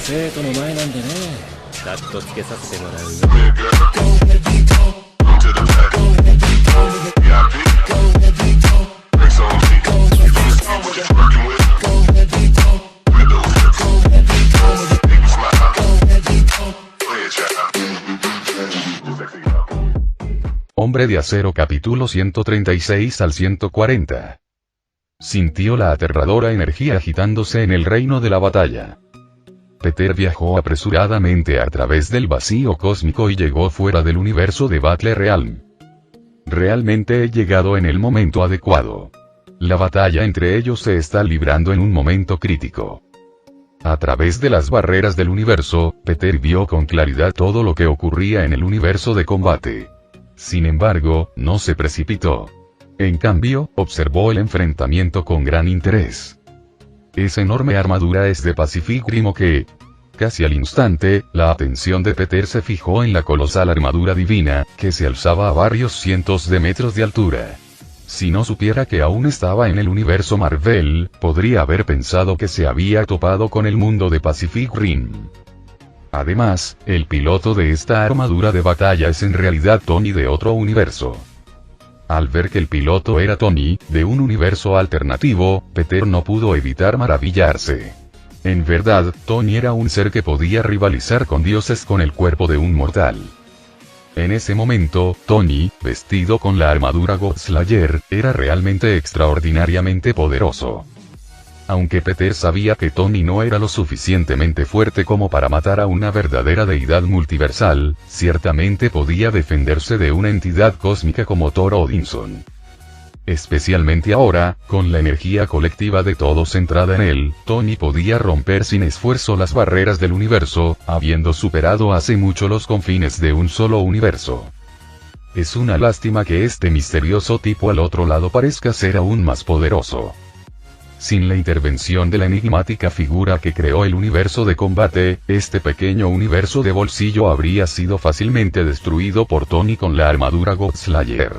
生徒の前なんでね、カットつけさせてもらうよ。Hombre de Acero capítulo 136 al 140. Sintió la aterradora energía agitándose en el reino de la batalla. Peter viajó apresuradamente a través del vacío cósmico y llegó fuera del universo de Battle Realm. Realmente he llegado en el momento adecuado. La batalla entre ellos se está librando en un momento crítico. A través de las barreras del universo, Peter vio con claridad todo lo que ocurría en el universo de combate. Sin embargo, no se precipitó. En cambio, observó el enfrentamiento con gran interés. Esa enorme armadura es de Pacific Rim que... Casi al instante, la atención de Peter se fijó en la colosal armadura divina, que se alzaba a varios cientos de metros de altura. Si no supiera que aún estaba en el universo Marvel, podría haber pensado que se había topado con el mundo de Pacific Rim. Además, el piloto de esta armadura de batalla es en realidad Tony de otro universo. Al ver que el piloto era Tony, de un universo alternativo, Peter no pudo evitar maravillarse. En verdad, Tony era un ser que podía rivalizar con dioses con el cuerpo de un mortal. En ese momento, Tony, vestido con la armadura Godslayer, era realmente extraordinariamente poderoso. Aunque Peter sabía que Tony no era lo suficientemente fuerte como para matar a una verdadera deidad multiversal, ciertamente podía defenderse de una entidad cósmica como Thor Odinson. Especialmente ahora, con la energía colectiva de todos centrada en él, Tony podía romper sin esfuerzo las barreras del universo, habiendo superado hace mucho los confines de un solo universo. Es una lástima que este misterioso tipo al otro lado parezca ser aún más poderoso. Sin la intervención de la enigmática figura que creó el universo de combate, este pequeño universo de bolsillo habría sido fácilmente destruido por Tony con la armadura Godslayer.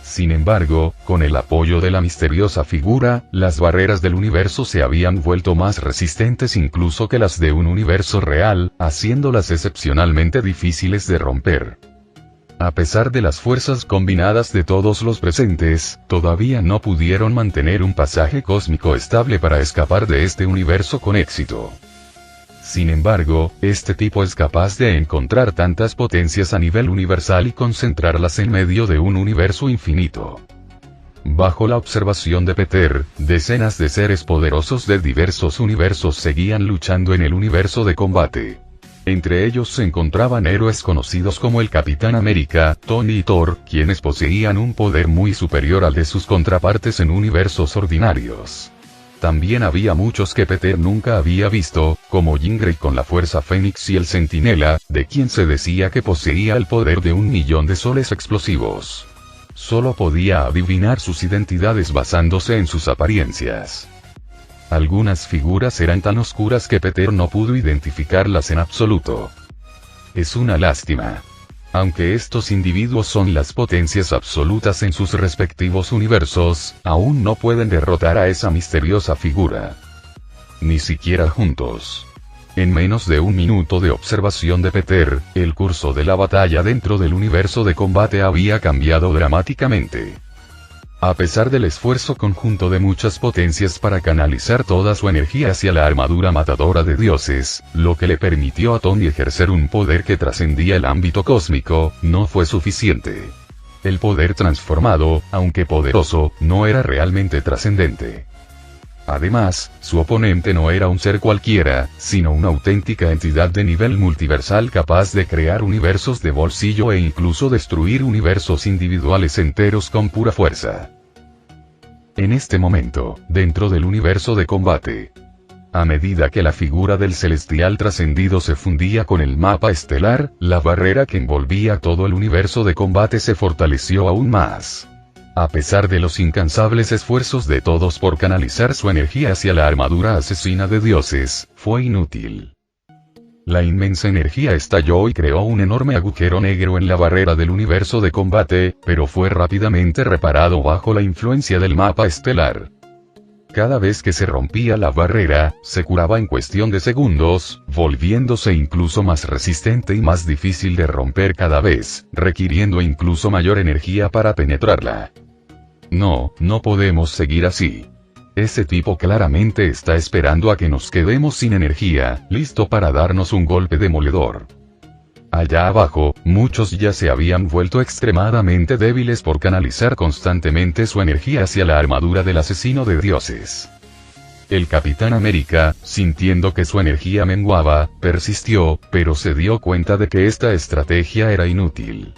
Sin embargo, con el apoyo de la misteriosa figura, las barreras del universo se habían vuelto más resistentes incluso que las de un universo real, haciéndolas excepcionalmente difíciles de romper. A pesar de las fuerzas combinadas de todos los presentes, todavía no pudieron mantener un pasaje cósmico estable para escapar de este universo con éxito. Sin embargo, este tipo es capaz de encontrar tantas potencias a nivel universal y concentrarlas en medio de un universo infinito. Bajo la observación de Peter, decenas de seres poderosos de diversos universos seguían luchando en el universo de combate. Entre ellos se encontraban héroes conocidos como el Capitán América, Tony y Thor, quienes poseían un poder muy superior al de sus contrapartes en universos ordinarios. También había muchos que Peter nunca había visto, como Jean Grey con la Fuerza Fénix y el Centinela, de quien se decía que poseía el poder de 1.000.000 de soles explosivos. Solo podía adivinar sus identidades basándose en sus apariencias. Algunas figuras eran tan oscuras que Peter no pudo identificarlas en absoluto. Es una lástima. Aunque estos individuos son las potencias absolutas en sus respectivos universos, aún no pueden derrotar a esa misteriosa figura. Ni siquiera juntos. En menos de un minuto de observación de Peter, el curso de la batalla dentro del universo de combate había cambiado dramáticamente. A pesar del esfuerzo conjunto de muchas potencias para canalizar toda su energía hacia la armadura matadora de dioses, lo que le permitió a Tony ejercer un poder que trascendía el ámbito cósmico, no fue suficiente. El poder transformado, aunque poderoso, no era realmente trascendente. Además, su oponente no era un ser cualquiera, sino una auténtica entidad de nivel multiversal capaz de crear universos de bolsillo e incluso destruir universos individuales enteros con pura fuerza. En este momento, dentro del universo de combate, a medida que la figura del celestial trascendido se fundía con el mapa estelar, la barrera que envolvía todo el universo de combate se fortaleció aún más. A pesar de los incansables esfuerzos de todos por canalizar su energía hacia la armadura asesina de dioses, fue inútil. La inmensa energía estalló y creó un enorme agujero negro en la barrera del universo de combate, pero fue rápidamente reparado bajo la influencia del mapa estelar. Cada vez que se rompía la barrera, se curaba en cuestión de segundos, volviéndose incluso más resistente y más difícil de romper cada vez, requiriendo incluso mayor energía para penetrarla. No podemos seguir así. Ese tipo claramente está esperando a que nos quedemos sin energía, listo para darnos un golpe demoledor. Allá abajo, muchos ya se habían vuelto extremadamente débiles por canalizar constantemente su energía hacia la armadura del asesino de dioses. El Capitán América, sintiendo que su energía menguaba, persistió, pero se dio cuenta de que esta estrategia era inútil.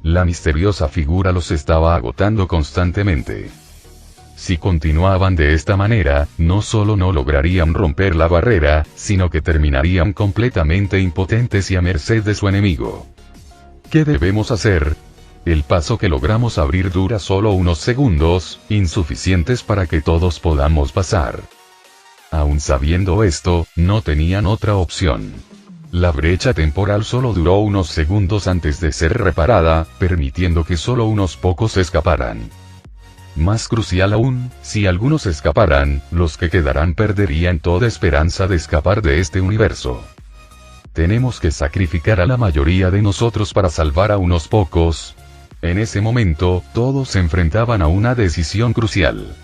La misteriosa figura los estaba agotando constantemente. Si continuaban de esta manera, no solo no lograrían romper la barrera, sino que terminarían completamente impotentes y a merced de su enemigo. ¿Qué debemos hacer? El paso que logramos abrir dura solo unos segundos, insuficientes para que todos podamos pasar. Aun sabiendo esto, no tenían otra opción. La brecha temporal solo duró unos segundos antes de ser reparada, permitiendo que solo unos pocos escaparan. Más crucial aún, si algunos escaparan, los que quedarán perderían toda esperanza de escapar de este universo. Tenemos que sacrificar a la mayoría de nosotros para salvar a unos pocos. En ese momento, todos se enfrentaban a una decisión crucial.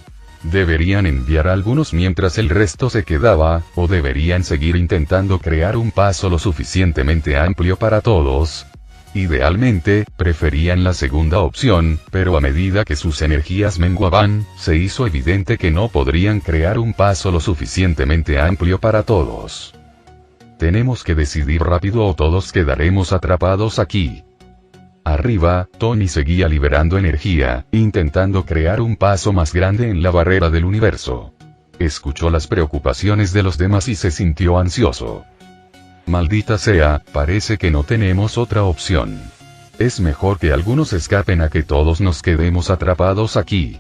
¿Deberían enviar a algunos mientras el resto se quedaba, o deberían seguir intentando crear un paso lo suficientemente amplio para todos? Idealmente, preferían la segunda opción, pero a medida que sus energías menguaban, se hizo evidente que no podrían crear un paso lo suficientemente amplio para todos. Tenemos que decidir rápido o todos quedaremos atrapados aquí. Arriba, Tony seguía liberando energía, intentando crear un paso más grande en la barrera del universo. Escuchó las preocupaciones de los demás y se sintió ansioso. Maldita sea, parece que no tenemos otra opción. Es mejor que algunos escapen a que todos nos quedemos atrapados aquí.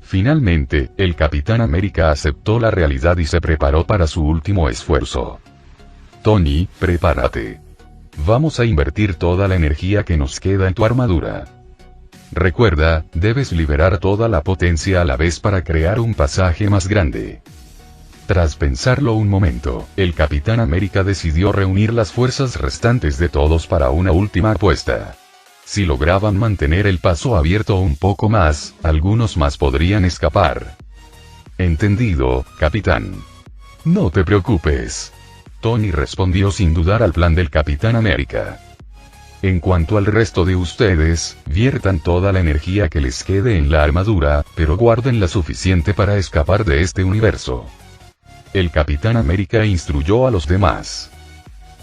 Finalmente, el Capitán América aceptó la realidad y se preparó para su último esfuerzo. Tony, prepárate. Vamos a invertir toda la energía que nos queda en tu armadura. Recuerda, debes liberar toda la potencia a la vez para crear un pasaje más grande. Tras pensarlo un momento, el Capitán América decidió reunir las fuerzas restantes de todos para una última apuesta. Si lograban mantener el paso abierto un poco más, algunos más podrían escapar. Entendido, Capitán. No te preocupes. Tony respondió sin dudar al plan del Capitán América. En cuanto al resto de ustedes, viertan toda la energía que les quede en la armadura, pero guarden la suficiente para escapar de este universo. El Capitán América instruyó a los demás.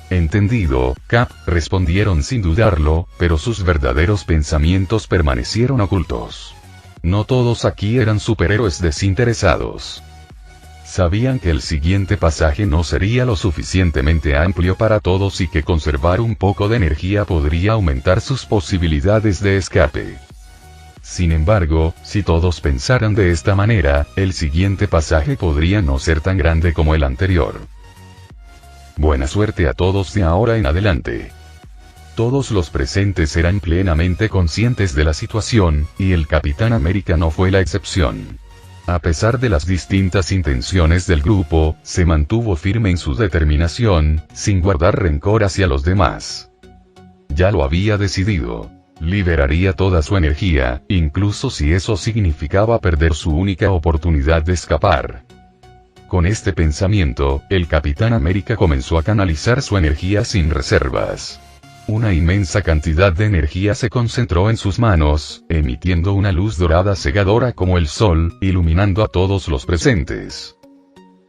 Entendido, Cap, respondieron sin dudarlo, pero sus verdaderos pensamientos permanecieron ocultos. No todos aquí eran superhéroes desinteresados. Sabían que el siguiente pasaje no sería lo suficientemente amplio para todos y que conservar un poco de energía podría aumentar sus posibilidades de escape. Sin embargo, si todos pensaran de esta manera, el siguiente pasaje podría no ser tan grande como el anterior. Buena suerte a todos de ahora en adelante. Todos los presentes eran plenamente conscientes de la situación, y el Capitán América no fue la excepción. A pesar de las distintas intenciones del grupo, se mantuvo firme en su determinación, sin guardar rencor hacia los demás. Ya lo había decidido. Liberaría toda su energía, incluso si eso significaba perder su única oportunidad de escapar. Con este pensamiento, el Capitán América comenzó a canalizar su energía sin reservas. Una inmensa cantidad de energía se concentró en sus manos, emitiendo una luz dorada cegadora como el sol, iluminando a todos los presentes.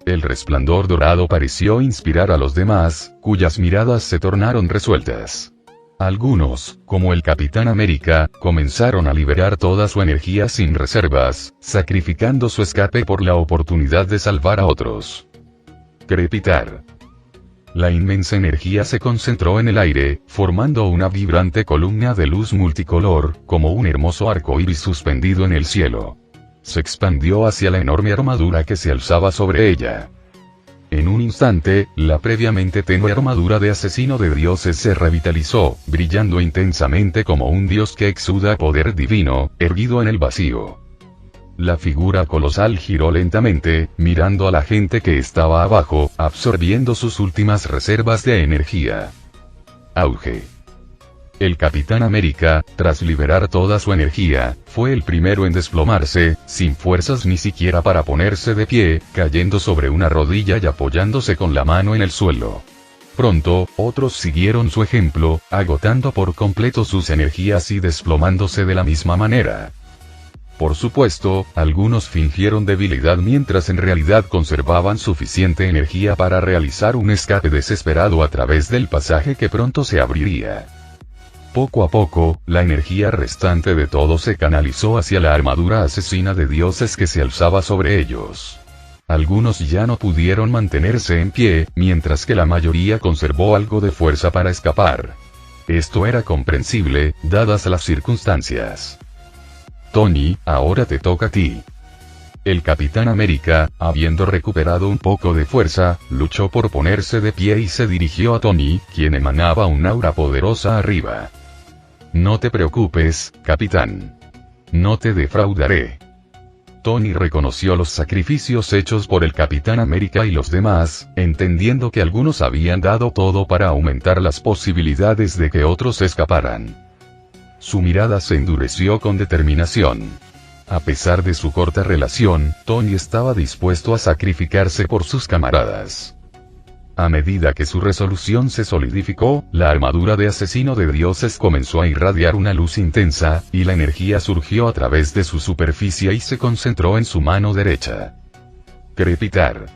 El resplandor dorado pareció inspirar a los demás, cuyas miradas se tornaron resueltas. Algunos, como el Capitán América, comenzaron a liberar toda su energía sin reservas, sacrificando su escape por la oportunidad de salvar a otros. Crepitar. La inmensa energía se concentró en el aire, formando una vibrante columna de luz multicolor, como un hermoso arco iris suspendido en el cielo. Se expandió hacia la enorme armadura que se alzaba sobre ella. En un instante, la previamente tenue armadura de asesino de dioses se revitalizó, brillando intensamente como un dios que exuda poder divino, erguido en el vacío. La figura colosal giró lentamente, mirando a la gente que estaba abajo, absorbiendo sus últimas reservas de energía. Auge. El Capitán América, tras liberar toda su energía, fue el primero en desplomarse, sin fuerzas ni siquiera para ponerse de pie, cayendo sobre una rodilla y apoyándose con la mano en el suelo. Pronto, otros siguieron su ejemplo, agotando por completo sus energías y desplomándose de la misma manera. Por supuesto, algunos fingieron debilidad mientras en realidad conservaban suficiente energía para realizar un escape desesperado a través del pasaje que pronto se abriría. Poco a poco, la energía restante de todo se canalizó hacia la armadura asesina de dioses que se alzaba sobre ellos. Algunos ya no pudieron mantenerse en pie, mientras que la mayoría conservó algo de fuerza para escapar. Esto era comprensible, dadas las circunstancias. Tony, ahora te toca a ti. El Capitán América, habiendo recuperado un poco de fuerza, luchó por ponerse de pie y se dirigió a Tony, quien emanaba un aura poderosa arriba. No te preocupes, Capitán. No te defraudaré. Tony reconoció los sacrificios hechos por el Capitán América y los demás, entendiendo que algunos habían dado todo para aumentar las posibilidades de que otros escaparan. Su mirada se endureció con determinación. A pesar de su corta relación, Tony estaba dispuesto a sacrificarse por sus camaradas. A medida que su resolución se solidificó, la armadura de asesino de dioses comenzó a irradiar una luz intensa, y la energía surgió a través de su superficie y se concentró en su mano derecha. Crepitar.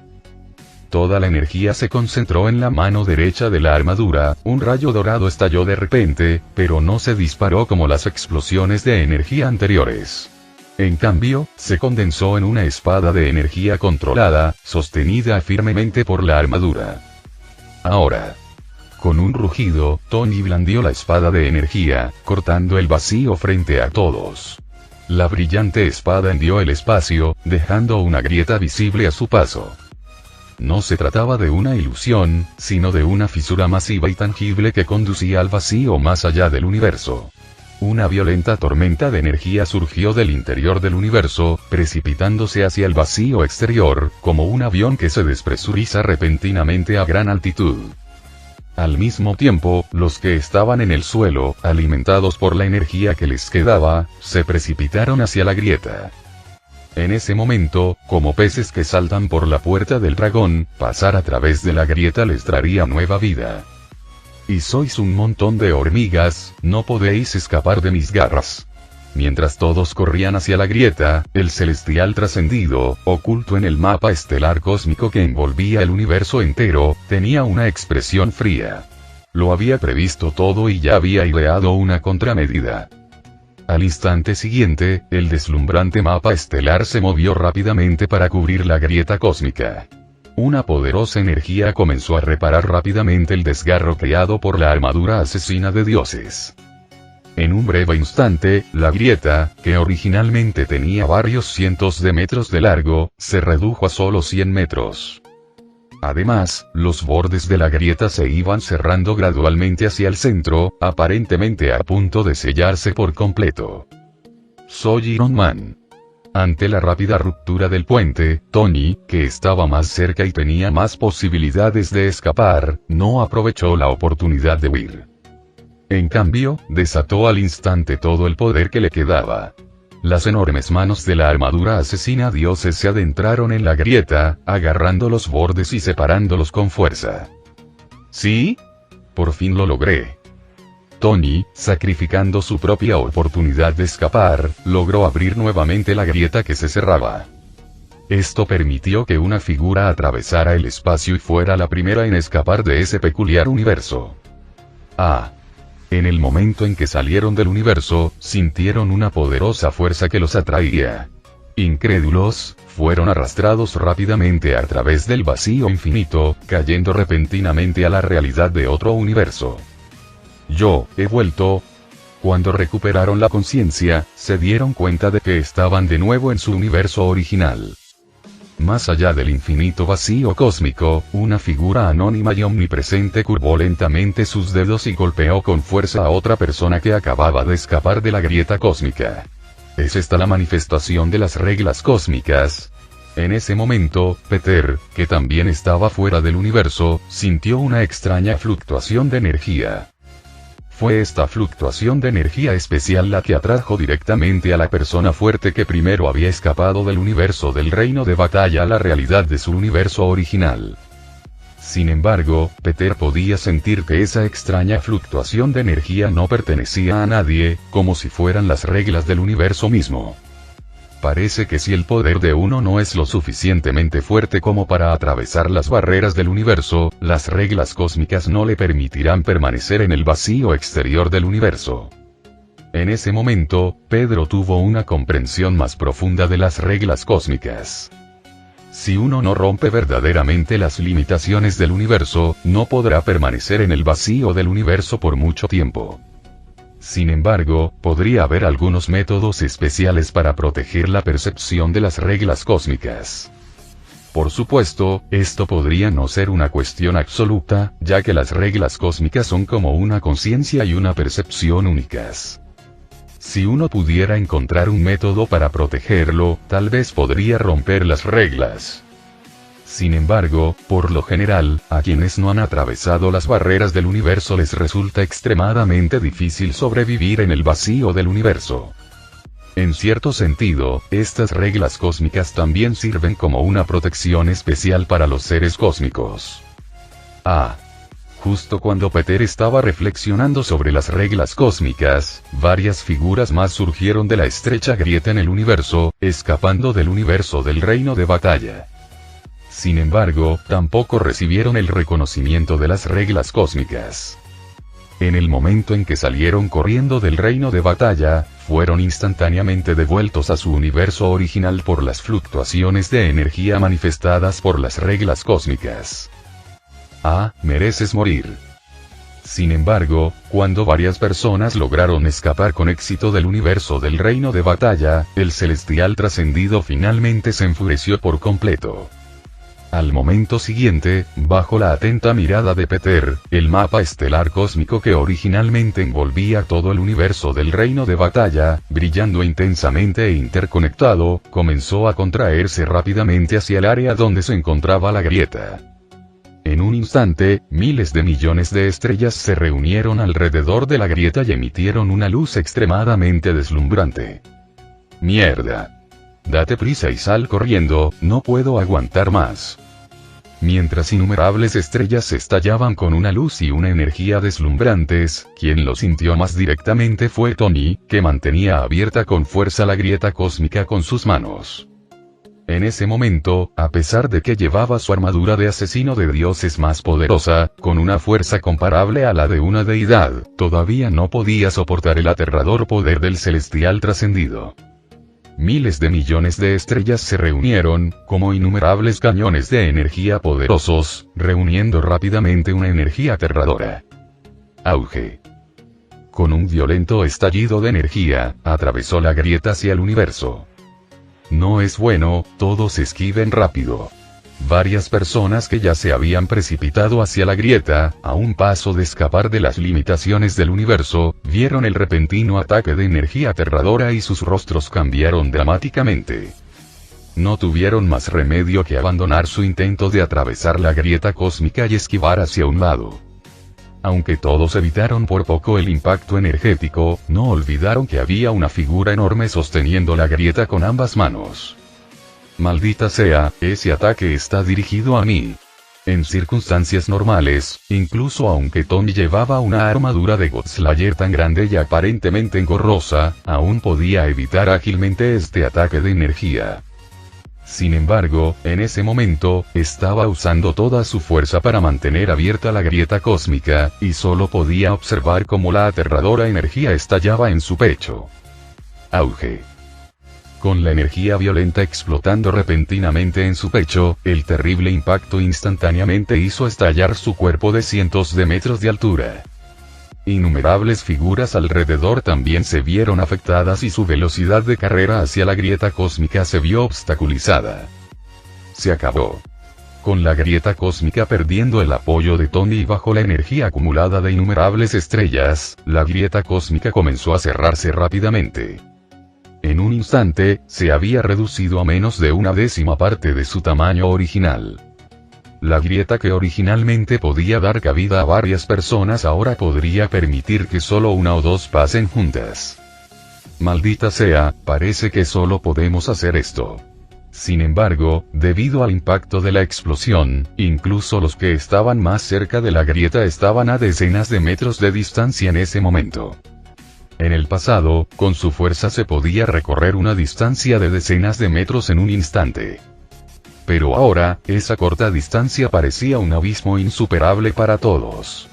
Toda la energía se concentró en la mano derecha de la armadura, un rayo dorado estalló de repente, pero no se disparó como las explosiones de energía anteriores. En cambio, se condensó en una espada de energía controlada, sostenida firmemente por la armadura. Ahora. Con un rugido, Tony blandió la espada de energía, cortando el vacío frente a todos. La brillante espada hendió el espacio, dejando una grieta visible a su paso. No se trataba de una ilusión, sino de una fisura masiva y tangible que conducía al vacío más allá del universo. Una violenta tormenta de energía surgió del interior del universo, precipitándose hacia el vacío exterior, como un avión que se despresuriza repentinamente a gran altitud. Al mismo tiempo, los que estaban en el suelo, alimentados por la energía que les quedaba, se precipitaron hacia la grieta. En ese momento, como peces que saltan por la puerta del dragón, pasar a través de la grieta les traería nueva vida. Y sois un montón de hormigas, no podéis escapar de mis garras. Mientras todos corrían hacia la grieta, el celestial trascendido, oculto en el mapa estelar cósmico que envolvía el universo entero, tenía una expresión fría. Lo había previsto todo y ya había ideado una contramedida. Al instante siguiente, el deslumbrante mapa estelar se movió rápidamente para cubrir la grieta cósmica. Una poderosa energía comenzó a reparar rápidamente el desgarro creado por la armadura asesina de dioses. En un breve instante, la grieta, que originalmente tenía varios cientos de metros de largo, se redujo a solo 100 metros. Además, los bordes de la grieta se iban cerrando gradualmente hacia el centro, aparentemente a punto de sellarse por completo. Soy Iron Man. Ante la rápida ruptura del puente, Tony, que estaba más cerca y tenía más posibilidades de escapar, no aprovechó la oportunidad de huir. En cambio, desató al instante todo el poder que le quedaba. Las enormes manos de la armadura asesina dioses se adentraron en la grieta, agarrando los bordes y separándolos con fuerza. ¿Sí? Por fin lo logré. Tony, sacrificando su propia oportunidad de escapar, logró abrir nuevamente la grieta que se cerraba. Esto permitió que una figura atravesara el espacio y fuera la primera en escapar de ese peculiar universo. En el momento en que salieron del universo, sintieron una poderosa fuerza que los atraía. Incrédulos, fueron arrastrados rápidamente a través del vacío infinito, cayendo repentinamente a la realidad de otro universo. Yo, he vuelto. Cuando recuperaron la conciencia, se dieron cuenta de que estaban de nuevo en su universo original. Más allá del infinito vacío cósmico, una figura anónima y omnipresente curvó lentamente sus dedos y golpeó con fuerza a otra persona que acababa de escapar de la grieta cósmica. ¿Es esta la manifestación de las reglas cósmicas? En ese momento, Peter, que también estaba fuera del universo, sintió una extraña fluctuación de energía. Fue esta fluctuación de energía especial la que atrajo directamente a la persona fuerte que primero había escapado del universo del reino de batalla a la realidad de su universo original. Sin embargo, Peter podía sentir que esa extraña fluctuación de energía no pertenecía a nadie, como si fueran las reglas del universo mismo. Parece que si el poder de uno no es lo suficientemente fuerte como para atravesar las barreras del universo, las reglas cósmicas no le permitirán permanecer en el vacío exterior del universo. En ese momento, Pedro tuvo una comprensión más profunda de las reglas cósmicas. Si uno no rompe verdaderamente las limitaciones del universo, no podrá permanecer en el vacío del universo por mucho tiempo. Sin embargo, podría haber algunos métodos especiales para proteger la percepción de las reglas cósmicas. Por supuesto, esto podría no ser una cuestión absoluta, ya que las reglas cósmicas son como una conciencia y una percepción únicas. Si uno pudiera encontrar un método para protegerlo, tal vez podría romper las reglas. Sin embargo, por lo general, a quienes no han atravesado las barreras del universo les resulta extremadamente difícil sobrevivir en el vacío del universo. En cierto sentido, estas reglas cósmicas también sirven como una protección especial para los seres cósmicos. Justo cuando Peter estaba reflexionando sobre las reglas cósmicas, varias figuras más surgieron de la estrecha grieta en el universo, escapando del universo del reino de batalla. Sin embargo, tampoco recibieron el reconocimiento de las reglas cósmicas. En el momento en que salieron corriendo del reino de batalla, fueron instantáneamente devueltos a su universo original por las fluctuaciones de energía manifestadas por las reglas cósmicas. Mereces morir. Sin embargo, cuando varias personas lograron escapar con éxito del universo del reino de batalla, el celestial trascendido finalmente se enfureció por completo. Al momento siguiente, bajo la atenta mirada de Peter, el mapa estelar cósmico que originalmente envolvía todo el universo del reino de batalla, brillando intensamente e interconectado, comenzó a contraerse rápidamente hacia el área donde se encontraba la grieta. En un instante, miles de millones de estrellas se reunieron alrededor de la grieta y emitieron una luz extremadamente deslumbrante. ¡Mierda! Date prisa y sal corriendo, no puedo aguantar más. Mientras innumerables estrellas estallaban con una luz y una energía deslumbrantes, quien lo sintió más directamente fue Tony, que mantenía abierta con fuerza la grieta cósmica con sus manos. En ese momento, a pesar de que llevaba su armadura de asesino de dioses más poderosa, con una fuerza comparable a la de una deidad, todavía no podía soportar el aterrador poder del celestial trascendido. Miles de millones de estrellas se reunieron, como innumerables cañones de energía poderosos, reuniendo rápidamente una energía aterradora. Auge. Con un violento estallido de energía, atravesó la grieta hacia el universo. No es bueno, todos esquiven rápido. Varias personas que ya se habían precipitado hacia la grieta, a un paso de escapar de las limitaciones del universo, vieron el repentino ataque de energía aterradora y sus rostros cambiaron dramáticamente. No tuvieron más remedio que abandonar su intento de atravesar la grieta cósmica y esquivar hacia un lado. Aunque todos evitaron por poco el impacto energético, no olvidaron que había una figura enorme sosteniendo la grieta con ambas manos. Maldita sea, ese ataque está dirigido a mí. En circunstancias normales, incluso aunque Tony llevaba una armadura de Godslayer tan grande y aparentemente engorrosa, aún podía evitar ágilmente este ataque de energía. Sin embargo, en ese momento, estaba usando toda su fuerza para mantener abierta la grieta cósmica, y solo podía observar cómo la aterradora energía estallaba en su pecho. Auge. Con la energía violenta explotando repentinamente en su pecho, el terrible impacto instantáneamente hizo estallar su cuerpo de cientos de metros de altura. Innumerables figuras alrededor también se vieron afectadas y su velocidad de carrera hacia la grieta cósmica se vio obstaculizada. Se acabó. Con la grieta cósmica perdiendo el apoyo de Tony y bajo la energía acumulada de innumerables estrellas, la grieta cósmica comenzó a cerrarse rápidamente. En un instante, se había reducido a menos de una décima parte de su tamaño original. La grieta que originalmente podía dar cabida a varias personas ahora podría permitir que solo una o dos pasen juntas. Maldita sea, parece que solo podemos hacer esto. Sin embargo, debido al impacto de la explosión, incluso los que estaban más cerca de la grieta estaban a decenas de metros de distancia en ese momento. En el pasado, con su fuerza se podía recorrer una distancia de decenas de metros en un instante. Pero ahora, esa corta distancia parecía un abismo insuperable para todos.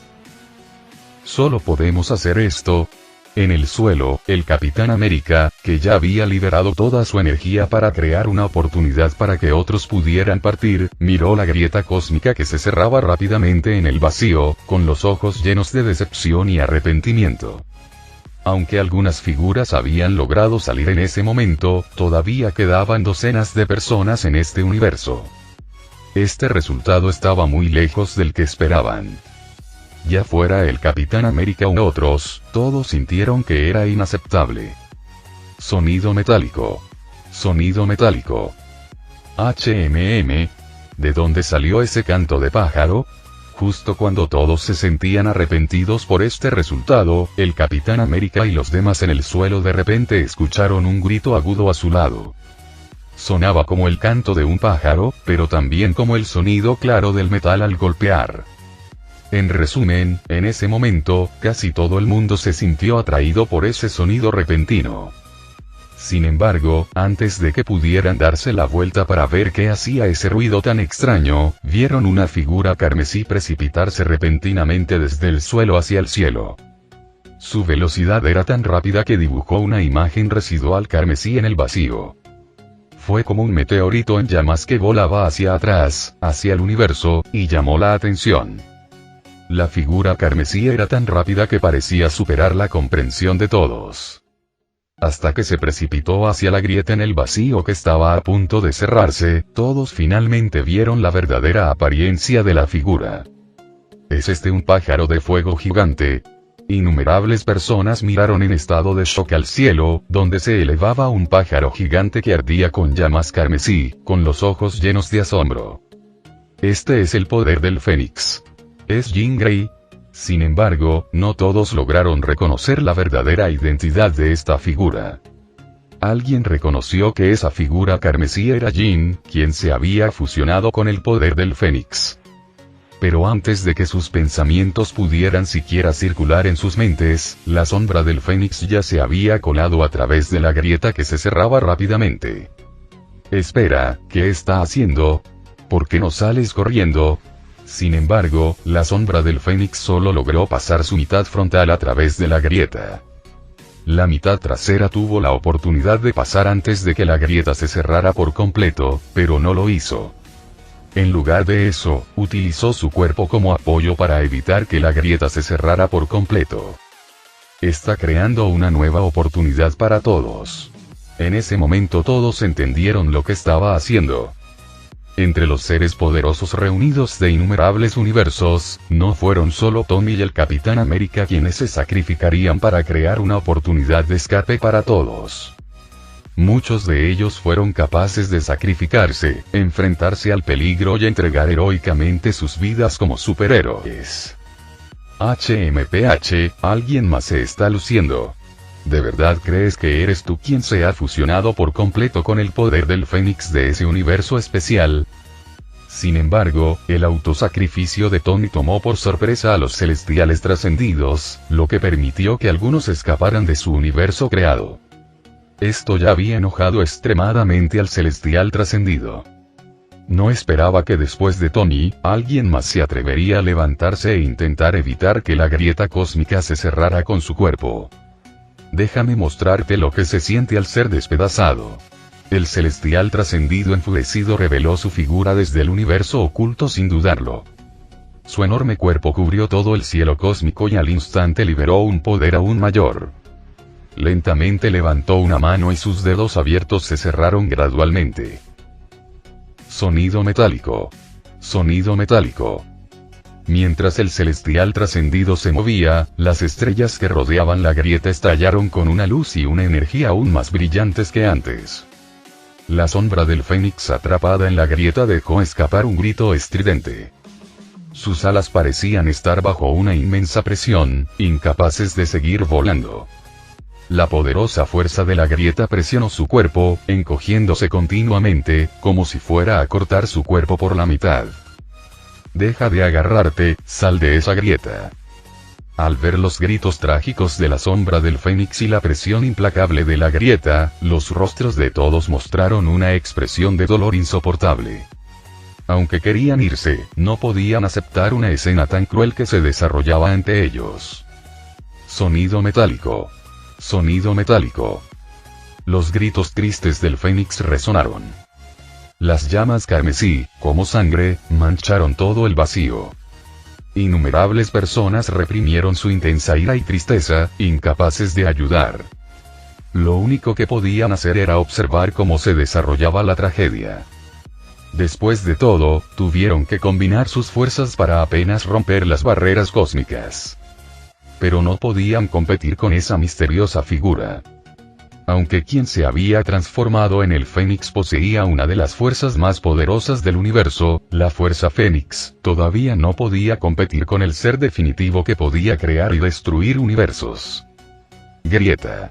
Solo podemos hacer esto. En el suelo, el Capitán América, que ya había liberado toda su energía para crear una oportunidad para que otros pudieran partir, miró la grieta cósmica que se cerraba rápidamente en el vacío, con los ojos llenos de decepción y arrepentimiento. Aunque algunas figuras habían logrado salir en ese momento, todavía quedaban docenas de personas en este universo. Este resultado estaba muy lejos del que esperaban. Ya fuera el Capitán América u otros, todos sintieron que era inaceptable. Sonido metálico. Sonido metálico. ¿De dónde salió ese canto de pájaro? Justo cuando todos se sentían arrepentidos por este resultado, el Capitán América y los demás en el suelo de repente escucharon un grito agudo a su lado. Sonaba como el canto de un pájaro, pero también como el sonido claro del metal al golpear. En resumen, en ese momento, casi todo el mundo se sintió atraído por ese sonido repentino. Sin embargo, antes de que pudieran darse la vuelta para ver qué hacía ese ruido tan extraño, vieron una figura carmesí precipitarse repentinamente desde el suelo hacia el cielo. Su velocidad era tan rápida que dibujó una imagen residual carmesí en el vacío. Fue como un meteorito en llamas que volaba hacia atrás, hacia el universo, y llamó la atención. La figura carmesí era tan rápida que parecía superar la comprensión de todos. Hasta que se precipitó hacia la grieta en el vacío que estaba a punto de cerrarse, todos finalmente vieron la verdadera apariencia de la figura. ¿Es este un pájaro de fuego gigante? Innumerables personas miraron en estado de shock al cielo, donde se elevaba un pájaro gigante que ardía con llamas carmesí, con los ojos llenos de asombro. Este es el poder del Fénix. ¿Es Jean Grey? Sin embargo, no todos lograron reconocer la verdadera identidad de esta figura. Alguien reconoció que esa figura carmesí era Jean, quien se había fusionado con el poder del Fénix. Pero antes de que sus pensamientos pudieran siquiera circular en sus mentes, la sombra del Fénix ya se había colado a través de la grieta que se cerraba rápidamente. Espera, ¿qué está haciendo? ¿Por qué no sales corriendo? Sin embargo, la sombra del Fénix solo logró pasar su mitad frontal a través de la grieta. La mitad trasera tuvo la oportunidad de pasar antes de que la grieta se cerrara por completo, pero no lo hizo. En lugar de eso, utilizó su cuerpo como apoyo para evitar que la grieta se cerrara por completo. Está creando una nueva oportunidad para todos. En ese momento todos entendieron lo que estaba haciendo. Entre los seres poderosos reunidos de innumerables universos, no fueron solo Tony y el Capitán América quienes se sacrificarían para crear una oportunidad de escape para todos. Muchos de ellos fueron capaces de sacrificarse, enfrentarse al peligro y entregar heroicamente sus vidas como superhéroes. Alguien más se está luciendo. ¿De verdad crees que eres tú quien se ha fusionado por completo con el poder del Fénix de ese universo especial? Sin embargo, el autosacrificio de Tony tomó por sorpresa a los celestiales trascendidos, lo que permitió que algunos escaparan de su universo creado. Esto ya había enojado extremadamente al celestial trascendido. No esperaba que después de Tony, alguien más se atrevería a levantarse e intentar evitar que la grieta cósmica se cerrara con su cuerpo. Déjame mostrarte lo que se siente al ser despedazado. El celestial trascendido enfurecido reveló su figura desde el universo oculto sin dudarlo. Su enorme cuerpo cubrió todo el cielo cósmico y al instante liberó un poder aún mayor. Lentamente levantó una mano y sus dedos abiertos se cerraron gradualmente. Sonido metálico. Sonido metálico. Mientras el celestial trascendido se movía, las estrellas que rodeaban la grieta estallaron con una luz y una energía aún más brillantes que antes. La sombra del Fénix atrapada en la grieta dejó escapar un grito estridente. Sus alas parecían estar bajo una inmensa presión, incapaces de seguir volando. La poderosa fuerza de la grieta presionó su cuerpo, encogiéndose continuamente, como si fuera a cortar su cuerpo por la mitad. Deja de agarrarte, sal de esa grieta. Al ver los gritos trágicos de la sombra del Fénix y la presión implacable de la grieta, los rostros de todos mostraron una expresión de dolor insoportable. Aunque querían irse, no podían aceptar una escena tan cruel que se desarrollaba ante ellos. Sonido metálico. Sonido metálico. Los gritos tristes del Fénix resonaron. Las llamas carmesí, como sangre, mancharon todo el vacío. Innumerables personas reprimieron su intensa ira y tristeza, incapaces de ayudar. Lo único que podían hacer era observar cómo se desarrollaba la tragedia. Después de todo, tuvieron que combinar sus fuerzas para apenas romper las barreras cósmicas. Pero no podían competir con esa misteriosa figura. Aunque quien se había transformado en el Fénix poseía una de las fuerzas más poderosas del universo, la Fuerza Fénix, todavía no podía competir con el ser definitivo que podía crear y destruir universos. Grieta.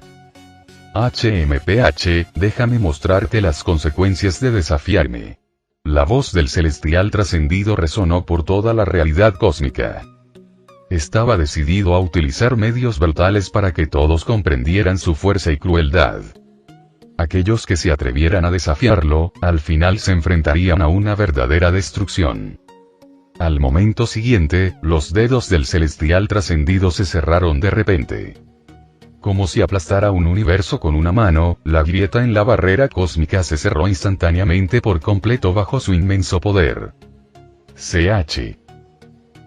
HMPH, déjame mostrarte las consecuencias de desafiarme. La voz del celestial trascendido resonó por toda la realidad cósmica. Estaba decidido a utilizar medios brutales para que todos comprendieran su fuerza y crueldad. Aquellos que se atrevieran a desafiarlo, al final se enfrentarían a una verdadera destrucción. Al momento siguiente, los dedos del celestial trascendido se cerraron de repente. Como si aplastara un universo con una mano, la grieta en la barrera cósmica se cerró instantáneamente por completo bajo su inmenso poder. CH.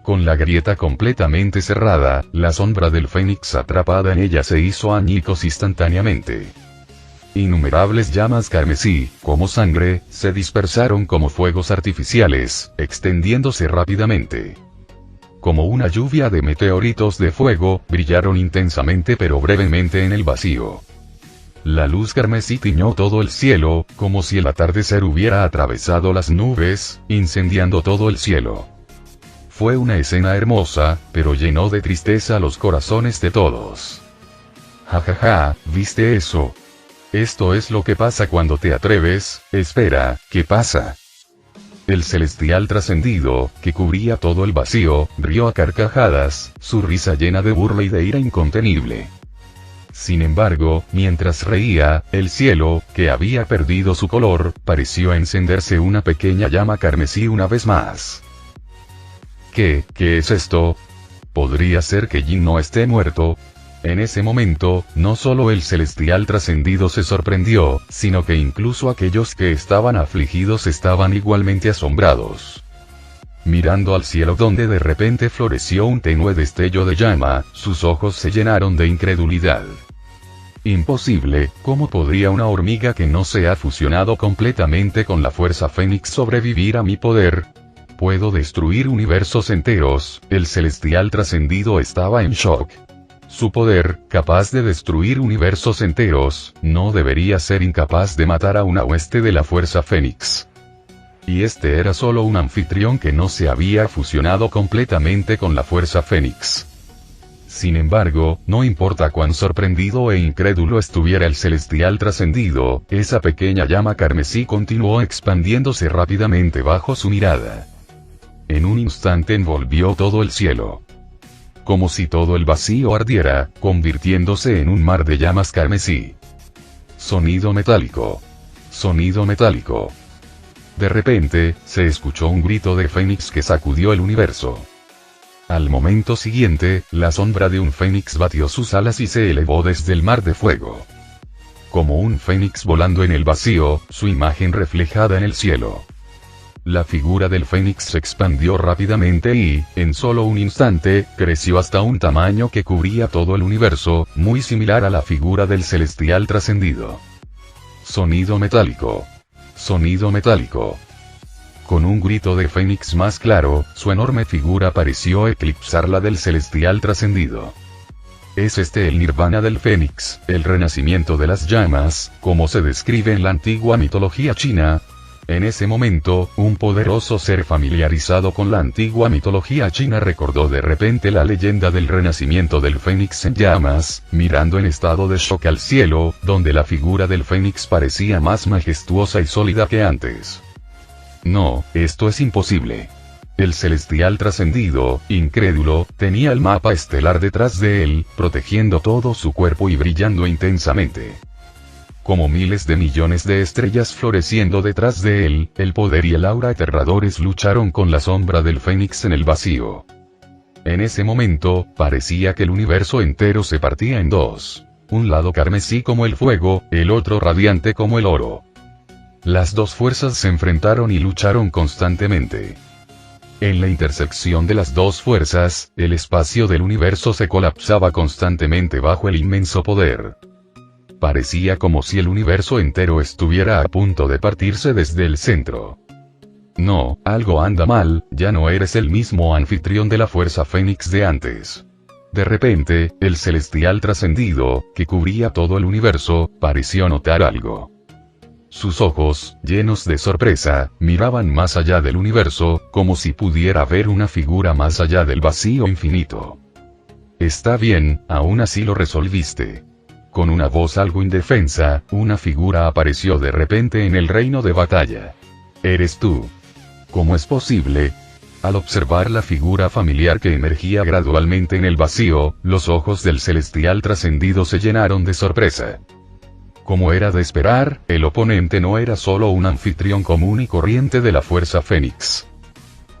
Con la grieta completamente cerrada, la sombra del Fénix atrapada en ella se hizo añicos instantáneamente. Innumerables llamas carmesí, como sangre, se dispersaron como fuegos artificiales, extendiéndose rápidamente. Como una lluvia de meteoritos de fuego, brillaron intensamente pero brevemente en el vacío. La luz carmesí tiñó todo el cielo, como si el atardecer hubiera atravesado las nubes, incendiando todo el cielo. Fue una escena hermosa, pero llenó de tristeza los corazones de todos. Jajaja, ¿viste eso? Esto es lo que pasa cuando te atreves. Espera, ¿qué pasa? El celestial trascendido, que cubría todo el vacío, rió a carcajadas, su risa llena de burla y de ira incontenible. Sin embargo, mientras reía, el cielo, que había perdido su color, pareció encenderse una pequeña llama carmesí una vez más. ¿Qué es esto? ¿Podría ser que Jin no esté muerto? En ese momento, no solo el celestial trascendido se sorprendió, sino que incluso aquellos que estaban afligidos estaban igualmente asombrados. Mirando al cielo donde de repente floreció un tenue destello de llama, sus ojos se llenaron de incredulidad. Imposible, ¿cómo podría una hormiga que no se ha fusionado completamente con la fuerza Fénix sobrevivir a mi poder? Puedo destruir universos enteros. El celestial trascendido estaba en shock. Su poder, capaz de destruir universos enteros, no debería ser incapaz de matar a una hueste de la Fuerza Fénix. Y este era solo un anfitrión que no se había fusionado completamente con la Fuerza Fénix. Sin embargo, no importa cuán sorprendido e incrédulo estuviera el celestial trascendido, esa pequeña llama carmesí continuó expandiéndose rápidamente bajo su mirada. En un instante envolvió todo el cielo. Como si todo el vacío ardiera, convirtiéndose en un mar de llamas carmesí. Sonido metálico. Sonido metálico. De repente, se escuchó un grito de Fénix que sacudió el universo. Al momento siguiente, la sombra de un Fénix batió sus alas y se elevó desde el mar de fuego. Como un Fénix volando en el vacío, su imagen reflejada en el cielo. La figura del Fénix se expandió rápidamente y, en solo un instante, creció hasta un tamaño que cubría todo el universo, muy similar a la figura del celestial trascendido. Sonido metálico. Sonido metálico. Con un grito de Fénix más claro, su enorme figura pareció eclipsar la del celestial trascendido. Es este el nirvana del Fénix, el renacimiento de las llamas, como se describe en la antigua mitología china. En ese momento, un poderoso ser familiarizado con la antigua mitología china recordó de repente la leyenda del renacimiento del Fénix en llamas, mirando en estado de shock al cielo, donde la figura del Fénix parecía más majestuosa y sólida que antes. No, esto es imposible. El celestial trascendido, incrédulo, tenía el mapa estelar detrás de él, protegiendo todo su cuerpo y brillando intensamente. Como miles de millones de estrellas floreciendo detrás de él, el poder y el aura aterradores lucharon con la sombra del Fénix en el vacío. En ese momento, parecía que el universo entero se partía en dos. Un lado carmesí como el fuego, el otro radiante como el oro. Las dos fuerzas se enfrentaron y lucharon constantemente. En la intersección de las dos fuerzas, el espacio del universo se colapsaba constantemente bajo el inmenso poder. Parecía como si el universo entero estuviera a punto de partirse desde el centro. No, algo anda mal, ya no eres el mismo anfitrión de la fuerza Fénix de antes. De repente, el celestial trascendido, que cubría todo el universo, pareció notar algo. Sus ojos, llenos de sorpresa, miraban más allá del universo, como si pudiera ver una figura más allá del vacío infinito. Está bien, aún así lo resolviste. Con una voz algo indefensa, una figura apareció de repente en el reino de batalla. Eres tú. ¿Cómo es posible? Al observar la figura familiar que emergía gradualmente en el vacío, los ojos del celestial trascendido se llenaron de sorpresa. Como era de esperar, el oponente no era solo un anfitrión común y corriente de la fuerza Fénix.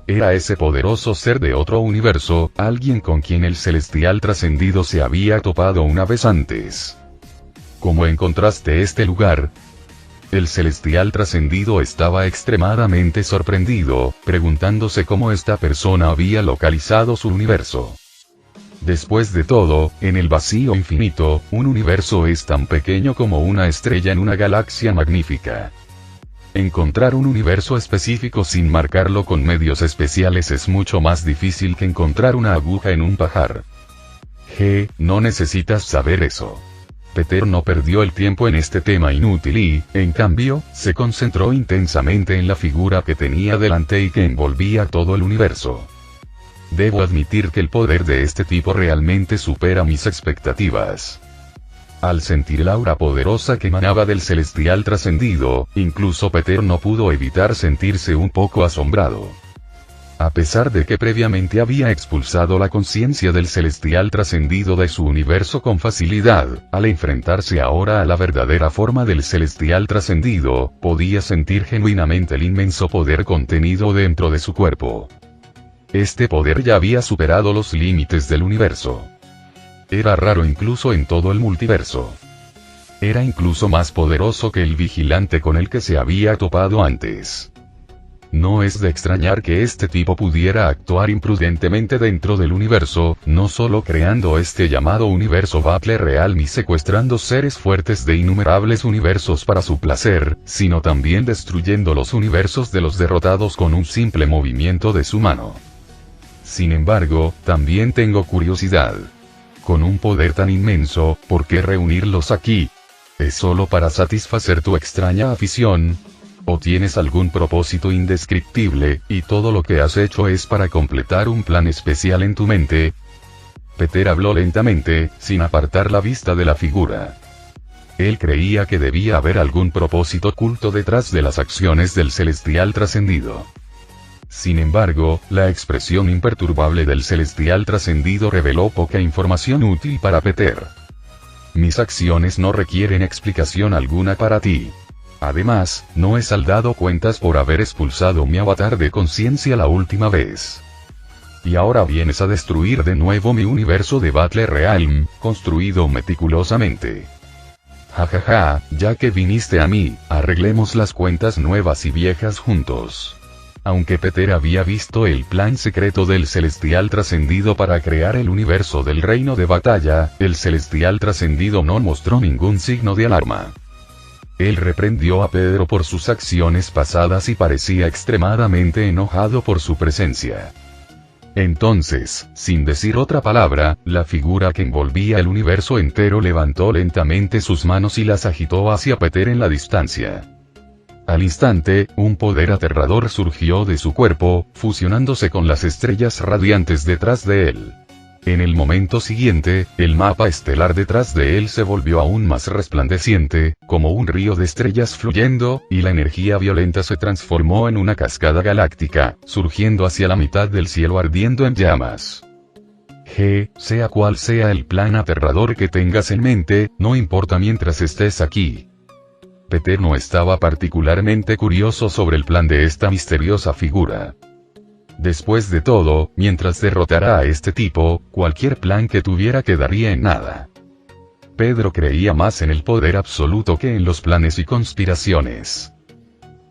Era ese poderoso ser de otro universo, alguien con quien el celestial trascendido se había topado una vez antes. ¿Cómo encontraste este lugar? El celestial trascendido estaba extremadamente sorprendido, preguntándose cómo esta persona había localizado su universo. Después de todo, en el vacío infinito, un universo es tan pequeño como una estrella en una galaxia magnífica. Encontrar un universo específico sin marcarlo con medios especiales es mucho más difícil que encontrar una aguja en un pajar. No necesitas saber eso. Peter no perdió el tiempo en este tema inútil y, en cambio, se concentró intensamente en la figura que tenía delante y que envolvía todo el universo. Debo admitir que el poder de este tipo realmente supera mis expectativas. Al sentir el aura poderosa que emanaba del celestial trascendido, incluso Peter no pudo evitar sentirse un poco asombrado. A pesar de que previamente había expulsado la conciencia del celestial trascendido de su universo con facilidad, al enfrentarse ahora a la verdadera forma del celestial trascendido, podía sentir genuinamente el inmenso poder contenido dentro de su cuerpo. Este poder ya había superado los límites del universo. Era raro incluso en todo el multiverso. Era incluso más poderoso que el vigilante con el que se había topado antes. No es de extrañar que este tipo pudiera actuar imprudentemente dentro del universo, no solo creando este llamado universo Battle Realm y secuestrando seres fuertes de innumerables universos para su placer, sino también destruyendo los universos de los derrotados con un simple movimiento de su mano. Sin embargo, también tengo curiosidad. Con un poder tan inmenso, ¿por qué reunirlos aquí? ¿Es solo para satisfacer tu extraña afición? ¿O tienes algún propósito indescriptible, y todo lo que has hecho es para completar un plan especial en tu mente? Peter habló lentamente, sin apartar la vista de la figura. Él creía que debía haber algún propósito oculto detrás de las acciones del celestial trascendido. Sin embargo, la expresión imperturbable del celestial trascendido reveló poca información útil para Peter. Mis acciones no requieren explicación alguna para ti. Además, no he saldado cuentas por haber expulsado mi avatar de conciencia la última vez. Y ahora vienes a destruir de nuevo mi universo de Battle Realm, construido meticulosamente. Jajaja, ya que viniste a mí, arreglemos las cuentas nuevas y viejas juntos. Aunque Peter había visto el plan secreto del celestial trascendido para crear el universo del reino de batalla, el celestial trascendido no mostró ningún signo de alarma. Él reprendió a Pedro por sus acciones pasadas y parecía extremadamente enojado por su presencia. Entonces, sin decir otra palabra, la figura que envolvía el universo entero levantó lentamente sus manos y las agitó hacia Peter en la distancia. Al instante, un poder aterrador surgió de su cuerpo, fusionándose con las estrellas radiantes detrás de él. En el momento siguiente, el mapa estelar detrás de él se volvió aún más resplandeciente, como un río de estrellas fluyendo, y la energía violenta se transformó en una cascada galáctica, surgiendo hacia la mitad del cielo ardiendo en llamas. Sea cual sea el plan aterrador que tengas en mente, no importa mientras estés aquí. Peter no estaba particularmente curioso sobre el plan de esta misteriosa figura. Después de todo, mientras derrotara a este tipo, cualquier plan que tuviera quedaría en nada. Pedro creía más en el poder absoluto que en los planes y conspiraciones.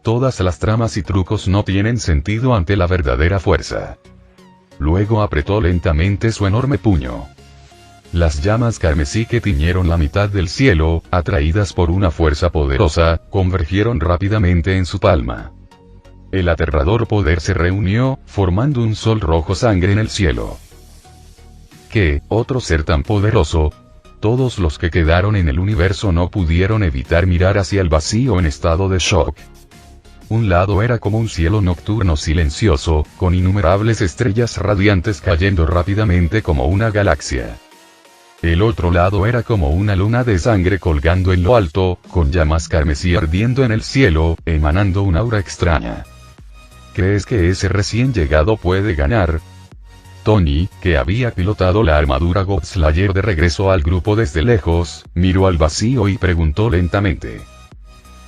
Todas las tramas y trucos no tienen sentido ante la verdadera fuerza. Luego apretó lentamente su enorme puño. Las llamas carmesí que tiñeron la mitad del cielo, atraídas por una fuerza poderosa, convergieron rápidamente en su palma. El aterrador poder se reunió, formando un sol rojo sangre en el cielo. ¿Qué otro ser tan poderoso? Todos los que quedaron en el universo no pudieron evitar mirar hacia el vacío en estado de shock. Un lado era como un cielo nocturno silencioso, con innumerables estrellas radiantes cayendo rápidamente como una galaxia. El otro lado era como una luna de sangre colgando en lo alto, con llamas carmesí ardiendo en el cielo, emanando un aura extraña. ¿Crees que ese recién llegado puede ganar? Tony, que había pilotado la armadura Godslayer de regreso al grupo desde lejos, miró al vacío y preguntó lentamente.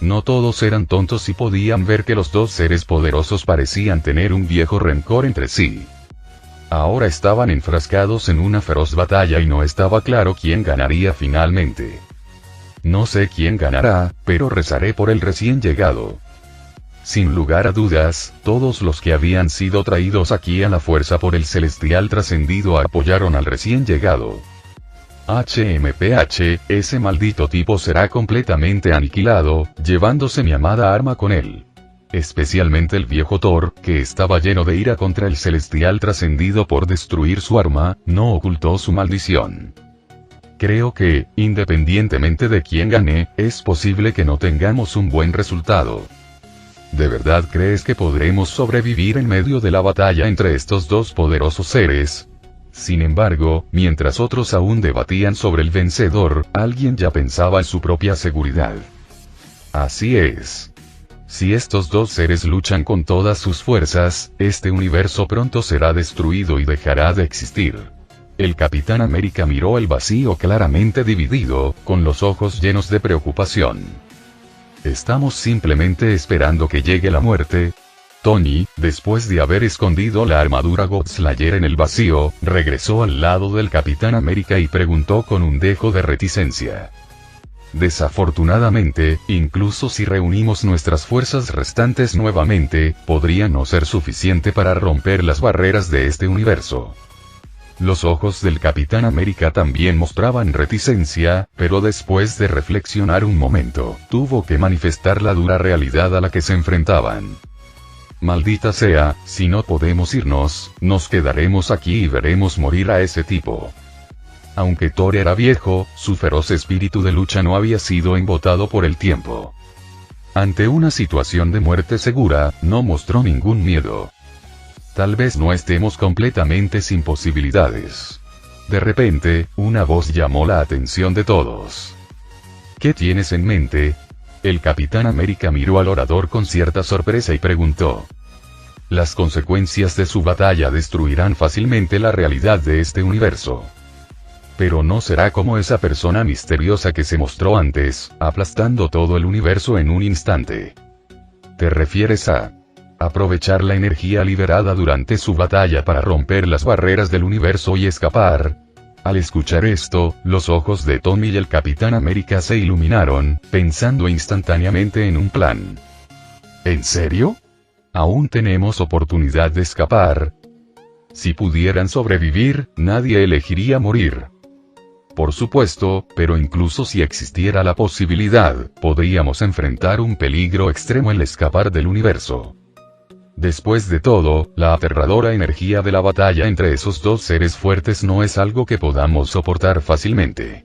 No todos eran tontos y podían ver que los dos seres poderosos parecían tener un viejo rencor entre sí. Ahora estaban enfrascados en una feroz batalla y no estaba claro quién ganaría finalmente. No sé quién ganará, pero rezaré por el recién llegado. Sin lugar a dudas, todos los que habían sido traídos aquí a la fuerza por el celestial trascendido apoyaron al recién llegado. HMPH, ese maldito tipo será completamente aniquilado, llevándose mi amada arma con él. Especialmente el viejo Thor, que estaba lleno de ira contra el celestial trascendido por destruir su arma, no ocultó su maldición. Creo que, independientemente de quién gane, es posible que no tengamos un buen resultado. ¿De verdad crees que podremos sobrevivir en medio de la batalla entre estos dos poderosos seres? Sin embargo, mientras otros aún debatían sobre el vencedor, alguien ya pensaba en su propia seguridad. Así es. Si estos dos seres luchan con todas sus fuerzas, este universo pronto será destruido y dejará de existir. El Capitán América miró el vacío claramente dividido, con los ojos llenos de preocupación. ¿Estamos simplemente esperando que llegue la muerte? Tony, después de haber escondido la armadura Godslayer en el vacío, regresó al lado del Capitán América y preguntó con un dejo de reticencia. Desafortunadamente, incluso si reunimos nuestras fuerzas restantes nuevamente, podría no ser suficiente para romper las barreras de este universo. Los ojos del Capitán América también mostraban reticencia, pero después de reflexionar un momento, tuvo que manifestar la dura realidad a la que se enfrentaban. Maldita sea, si no podemos irnos, nos quedaremos aquí y veremos morir a ese tipo. Aunque Thor era viejo, su feroz espíritu de lucha no había sido embotado por el tiempo. Ante una situación de muerte segura, no mostró ningún miedo. Tal vez no estemos completamente sin posibilidades. De repente, una voz llamó la atención de todos. ¿Qué tienes en mente? El Capitán América miró al orador con cierta sorpresa y preguntó. Las consecuencias de su batalla destruirán fácilmente la realidad de este universo. Pero no será como esa persona misteriosa que se mostró antes, aplastando todo el universo en un instante. ¿Te refieres a aprovechar la energía liberada durante su batalla para romper las barreras del universo y escapar? Al escuchar esto, los ojos de Tony y el Capitán América se iluminaron, pensando instantáneamente en un plan. ¿En serio? ¿Aún tenemos oportunidad de escapar? Si pudieran sobrevivir, nadie elegiría morir. Por supuesto, pero incluso si existiera la posibilidad, podríamos enfrentar un peligro extremo al escapar del universo. Después de todo, la aterradora energía de la batalla entre esos dos seres fuertes no es algo que podamos soportar fácilmente.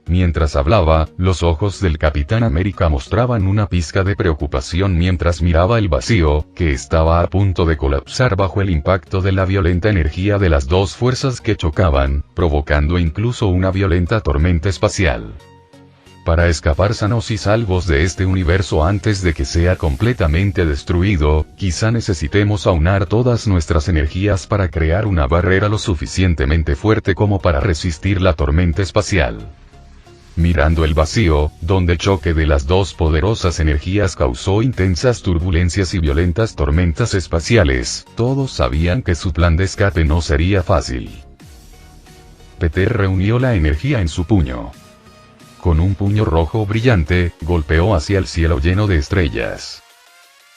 Mientras hablaba, los ojos del Capitán América mostraban una pizca de preocupación mientras miraba el vacío, que estaba a punto de colapsar bajo el impacto de la violenta energía de las dos fuerzas que chocaban, provocando incluso una violenta tormenta espacial. Para escapar sanos y salvos de este universo antes de que sea completamente destruido, quizá necesitemos aunar todas nuestras energías para crear una barrera lo suficientemente fuerte como para resistir la tormenta espacial. Mirando el vacío, donde el choque de las dos poderosas energías causó intensas turbulencias y violentas tormentas espaciales, todos sabían que su plan de escape no sería fácil. Peter reunió la energía en su puño. Con un puño rojo brillante, golpeó hacia el cielo lleno de estrellas.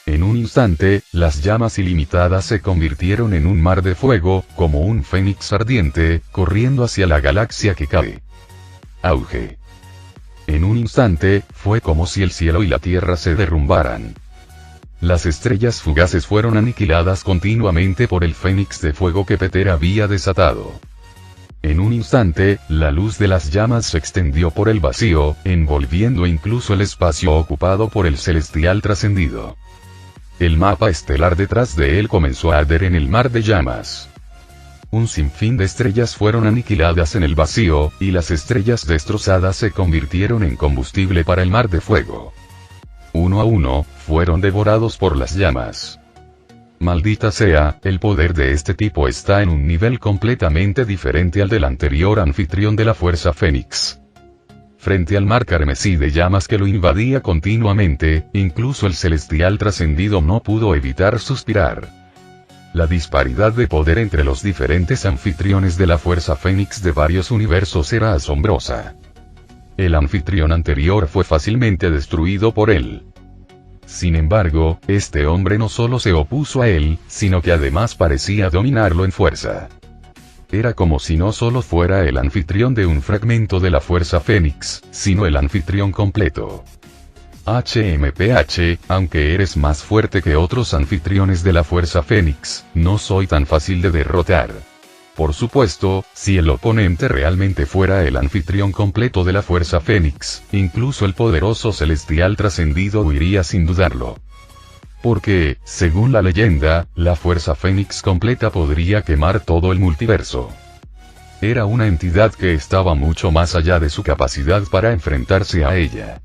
En un instante, las llamas ilimitadas se convirtieron en un mar de fuego, como un fénix ardiente, corriendo hacia la galaxia que cae. Auge. En un instante, fue como si el cielo y la tierra se derrumbaran. Las estrellas fugaces fueron aniquiladas continuamente por el fénix de fuego que Peter había desatado. En un instante, la luz de las llamas se extendió por el vacío, envolviendo incluso el espacio ocupado por el celestial trascendido. El mapa estelar detrás de él comenzó a arder en el mar de llamas. Un sinfín de estrellas fueron aniquiladas en el vacío, y las estrellas destrozadas se convirtieron en combustible para el mar de fuego. Uno a uno, fueron devorados por las llamas. Maldita sea, el poder de este tipo está en un nivel completamente diferente al del anterior anfitrión de la Fuerza Fénix. Frente al mar carmesí de llamas que lo invadía continuamente, incluso el celestial trascendido no pudo evitar suspirar. La disparidad de poder entre los diferentes anfitriones de la Fuerza Fénix de varios universos era asombrosa. El anfitrión anterior fue fácilmente destruido por él. Sin embargo, este hombre no solo se opuso a él, sino que además parecía dominarlo en fuerza. Era como si no solo fuera el anfitrión de un fragmento de la Fuerza Fénix, sino el anfitrión completo. HMPH, aunque eres más fuerte que otros anfitriones de la Fuerza Fénix, no soy tan fácil de derrotar. Por supuesto, si el oponente realmente fuera el anfitrión completo de la Fuerza Fénix, incluso el poderoso celestial trascendido huiría sin dudarlo. Porque, según la leyenda, la Fuerza Fénix completa podría quemar todo el multiverso. Era una entidad que estaba mucho más allá de su capacidad para enfrentarse a ella.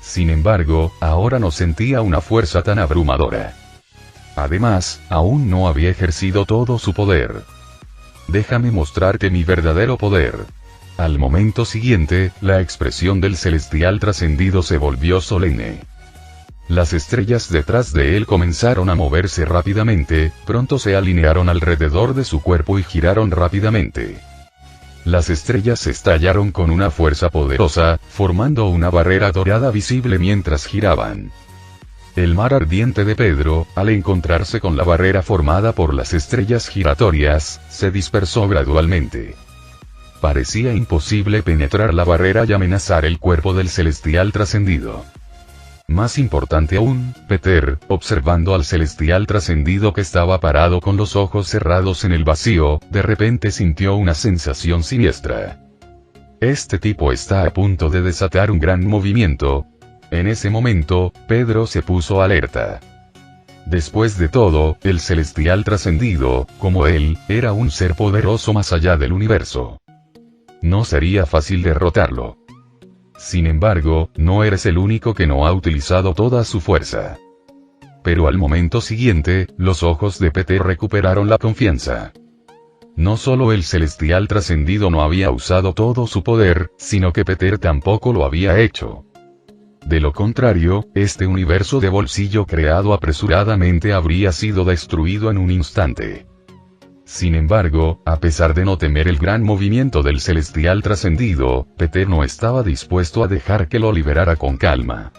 Sin embargo, ahora no sentía una fuerza tan abrumadora. Además, aún no había ejercido todo su poder. Déjame mostrarte mi verdadero poder. Al momento siguiente, la expresión del celestial trascendido se volvió solemne. Las estrellas detrás de él comenzaron a moverse rápidamente, pronto se alinearon alrededor de su cuerpo y giraron rápidamente. Las estrellas estallaron con una fuerza poderosa, formando una barrera dorada visible mientras giraban. El mar ardiente de Pedro, al encontrarse con la barrera formada por las estrellas giratorias, se dispersó gradualmente. Parecía imposible penetrar la barrera y amenazar el cuerpo del celestial trascendido. Más importante aún, Peter, observando al celestial trascendido que estaba parado con los ojos cerrados en el vacío, de repente sintió una sensación siniestra. Este tipo está a punto de desatar un gran movimiento. En ese momento, Pedro se puso alerta. Después de todo, el celestial trascendido, como él, era un ser poderoso más allá del universo. No sería fácil derrotarlo. Sin embargo, no eres el único que no ha utilizado toda su fuerza. Pero al momento siguiente, los ojos de Peter recuperaron la confianza. No solo el celestial trascendido no había usado todo su poder, sino que Peter tampoco lo había hecho. De lo contrario, este universo de bolsillo creado apresuradamente habría sido destruido en un instante. Sin embargo, a pesar de no temer el gran movimiento del celestial trascendido, Peter no estaba dispuesto a dejar que lo liberara con calma.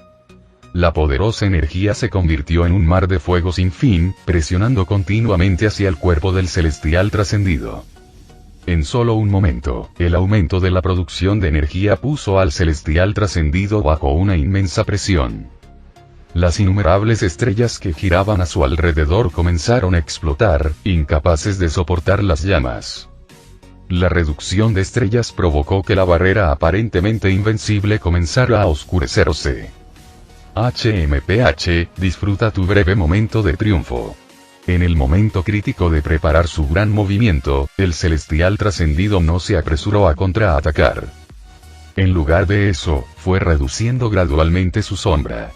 La poderosa energía se convirtió en un mar de fuego sin fin, presionando continuamente hacia el cuerpo del celestial trascendido. En solo un momento, el aumento de la producción de energía puso al celestial trascendido bajo una inmensa presión. Las innumerables estrellas que giraban a su alrededor comenzaron a explotar, incapaces de soportar las llamas. La reducción de estrellas provocó que la barrera aparentemente invencible comenzara a oscurecerse. HMPH, disfruta tu breve momento de triunfo. En el momento crítico de preparar su gran movimiento, el celestial trascendido no se apresuró a contraatacar. En lugar de eso, fue reduciendo gradualmente su sombra.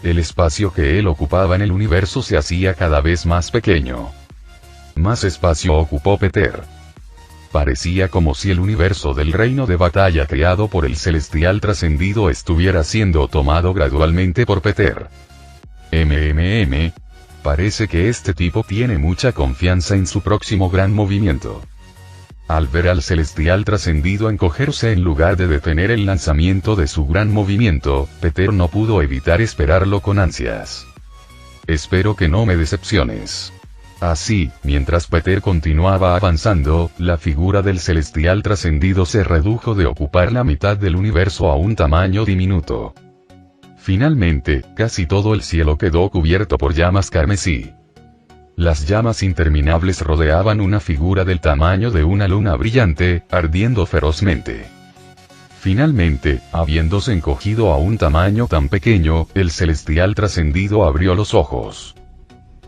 El espacio que él ocupaba en el universo se hacía cada vez más pequeño. Más espacio ocupó Peter. Parecía como si el universo del reino de batalla creado por el celestial trascendido estuviera siendo tomado gradualmente por Peter. Parece que este tipo tiene mucha confianza en su próximo gran movimiento. Al ver al celestial trascendido encogerse en lugar de detener el lanzamiento de su gran movimiento, Peter no pudo evitar esperarlo con ansias. Espero que no me decepciones. Así, mientras Peter continuaba avanzando, la figura del celestial trascendido se redujo de ocupar la mitad del universo a un tamaño diminuto. Finalmente, casi todo el cielo quedó cubierto por llamas carmesí. Las llamas interminables rodeaban una figura del tamaño de una luna brillante, ardiendo ferozmente. Finalmente, habiéndose encogido a un tamaño tan pequeño, el celestial trascendido abrió los ojos.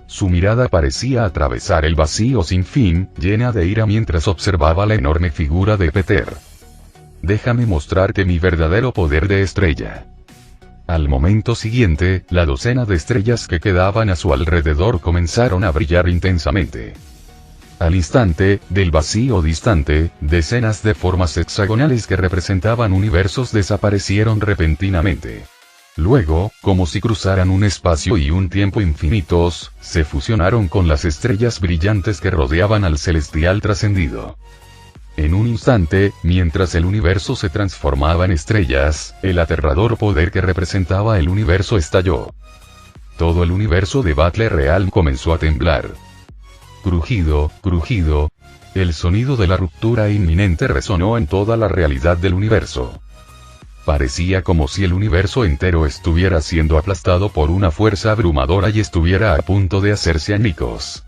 Su mirada parecía atravesar el vacío sin fin, llena de ira mientras observaba la enorme figura de Peter. Déjame mostrarte mi verdadero poder de estrella. Al momento siguiente, la docena de estrellas que quedaban a su alrededor comenzaron a brillar intensamente. Al instante, del vacío distante, decenas de formas hexagonales que representaban universos desaparecieron repentinamente. Luego, como si cruzaran un espacio y un tiempo infinitos, se fusionaron con las estrellas brillantes que rodeaban al celestial trascendido. En un instante, mientras el universo se transformaba en estrellas, el aterrador poder que representaba el universo estalló. Todo el universo de Battle Realm comenzó a temblar. Crujido, crujido. El sonido de la ruptura inminente resonó en toda la realidad del universo. Parecía como si el universo entero estuviera siendo aplastado por una fuerza abrumadora y estuviera a punto de hacerse añicos.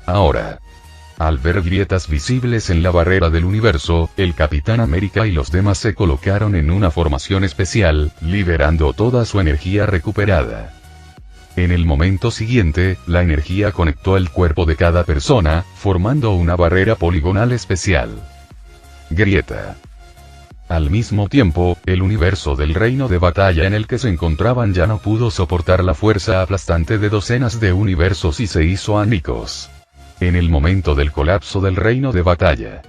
Ahora, al ver grietas visibles en la barrera del universo, el Capitán América y los demás se colocaron en una formación especial, liberando toda su energía recuperada. En el momento siguiente, la energía conectó el cuerpo de cada persona, formando una barrera poligonal especial. Grieta. Al mismo tiempo, el universo del reino de batalla en el que se encontraban ya no pudo soportar la fuerza aplastante de docenas de universos y se hizo añicos. En el momento del colapso del reino de batalla,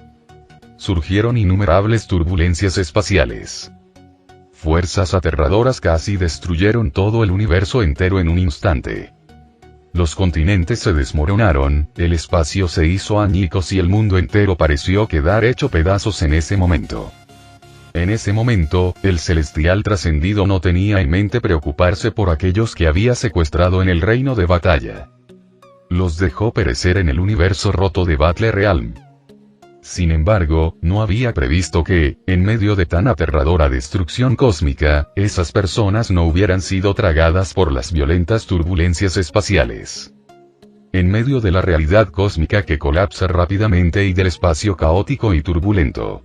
surgieron innumerables turbulencias espaciales. Fuerzas aterradoras casi destruyeron todo el universo entero en un instante. Los continentes se desmoronaron, el espacio se hizo añicos y el mundo entero pareció quedar hecho pedazos en ese momento. En ese momento, el celestial trascendido no tenía en mente preocuparse por aquellos que había secuestrado en el reino de batalla. Los dejó perecer en el universo roto de Battle Realm. Sin embargo, no había previsto que, en medio de tan aterradora destrucción cósmica, esas personas no hubieran sido tragadas por las violentas turbulencias espaciales. En medio de la realidad cósmica que colapsa rápidamente y del espacio caótico y turbulento,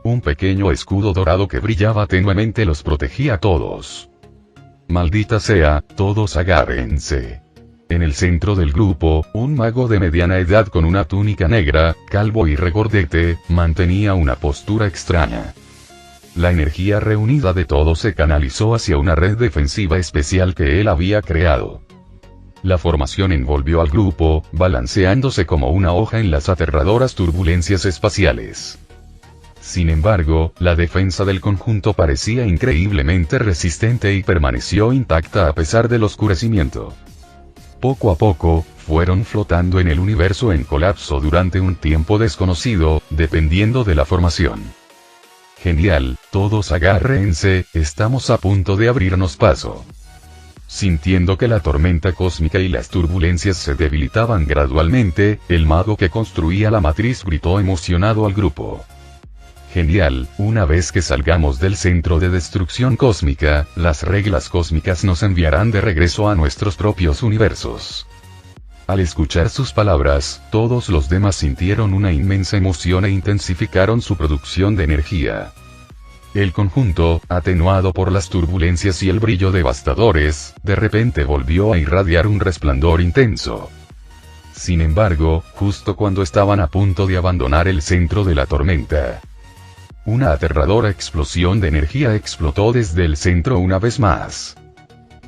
un pequeño escudo dorado que brillaba tenuemente los protegía a todos. Maldita sea, todos agárrense. En el centro del grupo, un mago de mediana edad con una túnica negra, calvo y regordete, mantenía una postura extraña. La energía reunida de todos se canalizó hacia una red defensiva especial que él había creado. La formación envolvió al grupo, balanceándose como una hoja en las aterradoras turbulencias espaciales. Sin embargo, la defensa del conjunto parecía increíblemente resistente y permaneció intacta a pesar del oscurecimiento. Poco a poco, fueron flotando en el universo en colapso durante un tiempo desconocido, dependiendo de la formación. Genial, todos agárrense, estamos a punto de abrirnos paso. sintiendo que la tormenta cósmica y las turbulencias se debilitaban gradualmente, el mago que construía la matriz gritó emocionado al grupo. Genial, una vez que salgamos del centro de destrucción cósmica, las reglas cósmicas nos enviarán de regreso a nuestros propios universos. Al escuchar sus palabras, todos los demás sintieron una inmensa emoción e intensificaron su producción de energía. El conjunto, atenuado por las turbulencias y el brillo devastadores, de repente volvió a irradiar un resplandor intenso. Sin embargo, justo cuando estaban a punto de abandonar el centro de la tormenta, una aterradora explosión de energía explotó desde el centro una vez más.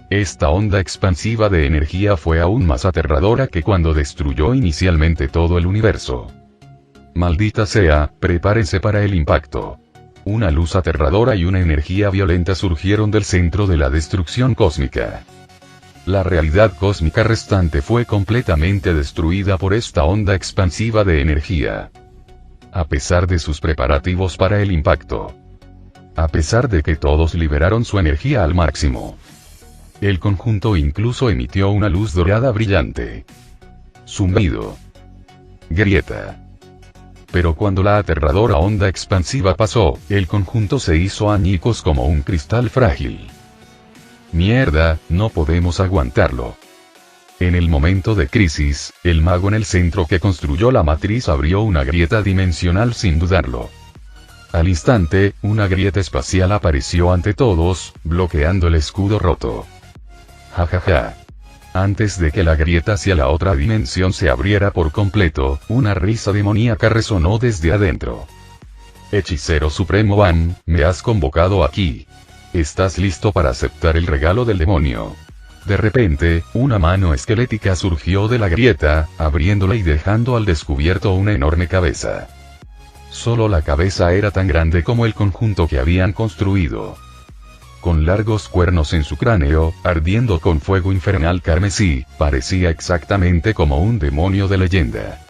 Esta onda expansiva de energía fue aún más aterradora que cuando destruyó inicialmente todo el universo. Maldita sea, prepárense para el impacto. Una luz aterradora y una energía violenta surgieron del centro de la destrucción cósmica. La realidad cósmica restante fue completamente destruida por esta onda expansiva de energía. A pesar de sus preparativos para el impacto. A pesar de que todos liberaron su energía al máximo. El conjunto incluso emitió una luz dorada brillante. Zumbido. Grieta. Pero cuando la aterradora onda expansiva pasó, el conjunto se hizo añicos como un cristal frágil. Mierda, no podemos aguantarlo. En el momento de crisis, el mago en el centro que construyó la matriz abrió una grieta dimensional sin dudarlo. Al instante, una grieta espacial apareció ante todos, bloqueando el escudo roto. Jajaja. Antes de que la grieta hacia la otra dimensión se abriera por completo, una risa demoníaca resonó desde adentro. Hechicero Supremo Van, me has convocado aquí. ¿Estás listo para aceptar el regalo del demonio? De repente, una mano esquelética surgió de la grieta, abriéndola y dejando al descubierto una enorme cabeza. Solo la cabeza era tan grande como el conjunto que habían construido. Con largos cuernos en su cráneo, ardiendo con fuego infernal carmesí, parecía exactamente como un demonio de leyenda.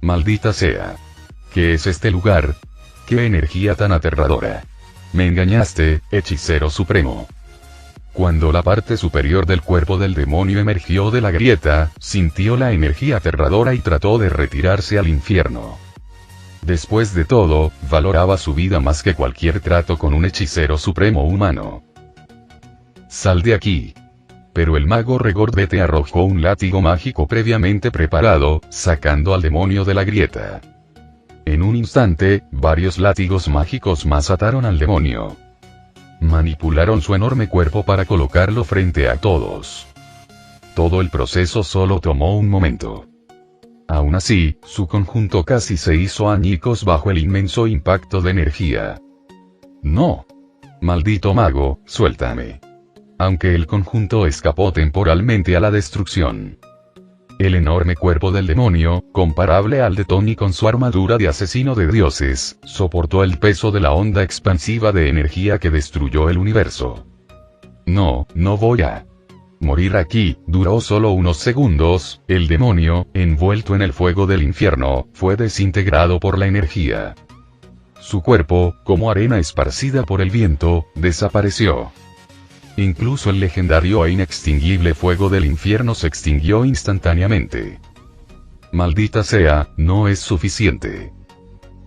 Maldita sea. ¿Qué es este lugar? ¡Qué energía tan aterradora! Me engañaste, hechicero supremo. Cuando la parte superior del cuerpo del demonio emergió de la grieta, sintió la energía aterradora y trató de retirarse al infierno. Después de todo, valoraba su vida más que cualquier trato con un hechicero supremo humano. Sal de aquí. Pero el mago Regordete arrojó un látigo mágico previamente preparado, sacando al demonio de la grieta. En un instante, varios látigos mágicos más ataron al demonio. Manipularon su enorme cuerpo para colocarlo frente a todos. Todo el proceso solo tomó un momento. Aún así, su conjunto casi se hizo añicos bajo el inmenso impacto de energía. No. Maldito mago, suéltame. Aunque el conjunto escapó temporalmente a la destrucción. El enorme cuerpo del demonio, comparable al de Tony con su armadura de asesino de dioses, soportó el peso de la onda expansiva de energía que destruyó el universo. No, no voy a morir aquí. Duró solo unos segundos, el demonio, envuelto en el fuego del infierno, fue desintegrado por la energía. Su cuerpo, como arena esparcida por el viento, desapareció. Incluso el legendario e inextinguible fuego del infierno se extinguió instantáneamente. Maldita sea, no es suficiente.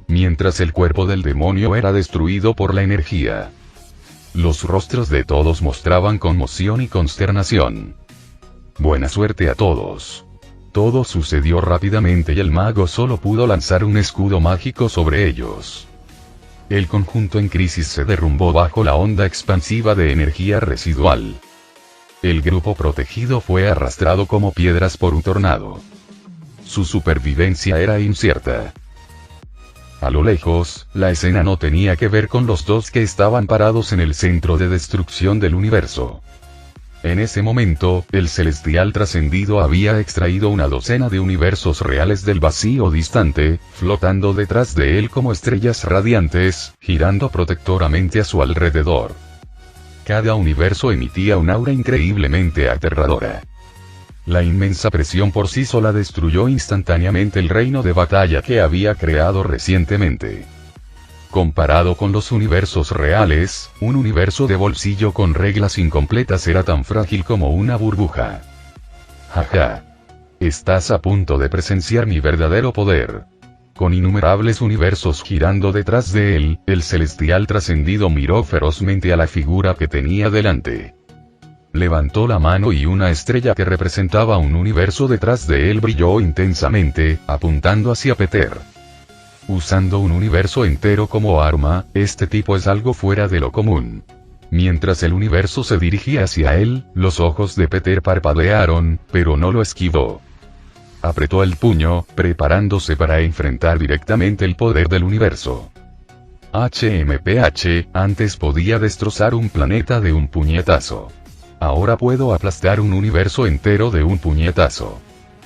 Mientras el cuerpo del demonio era destruido por la energía. Los rostros de todos mostraban conmoción y consternación. Buena suerte a todos. Todo sucedió rápidamente y el mago solo pudo lanzar un escudo mágico sobre ellos. El conjunto en crisis se derrumbó bajo la onda expansiva de energía residual. El grupo protegido fue arrastrado como piedras por un tornado. Su supervivencia era incierta. A lo lejos, la escena no tenía que ver con los dos que estaban parados en el centro de destrucción del universo. En ese momento, el celestial trascendido había extraído una docena de universos reales del vacío distante, flotando detrás de él como estrellas radiantes, girando protectoramente a su alrededor. Cada universo emitía un aura increíblemente aterradora. La inmensa presión por sí sola destruyó instantáneamente el reino de batalla que había creado recientemente. Comparado con los universos reales, un universo de bolsillo con reglas incompletas era tan frágil como una burbuja. Jaja. Estás a punto de presenciar mi verdadero poder. Con innumerables universos girando detrás de él, el celestial trascendido miró ferozmente a la figura que tenía delante. Levantó la mano y una estrella que representaba un universo detrás de él brilló intensamente, apuntando hacia Peter. Usando un universo entero como arma, este tipo es algo fuera de lo común. Mientras el universo se dirigía hacia él, los ojos de Peter parpadearon, pero no lo esquivó. Apretó el puño, preparándose para enfrentar directamente el poder del universo. HMPH, antes podía destrozar un planeta de un puñetazo. Ahora puedo aplastar un universo entero de un puñetazo.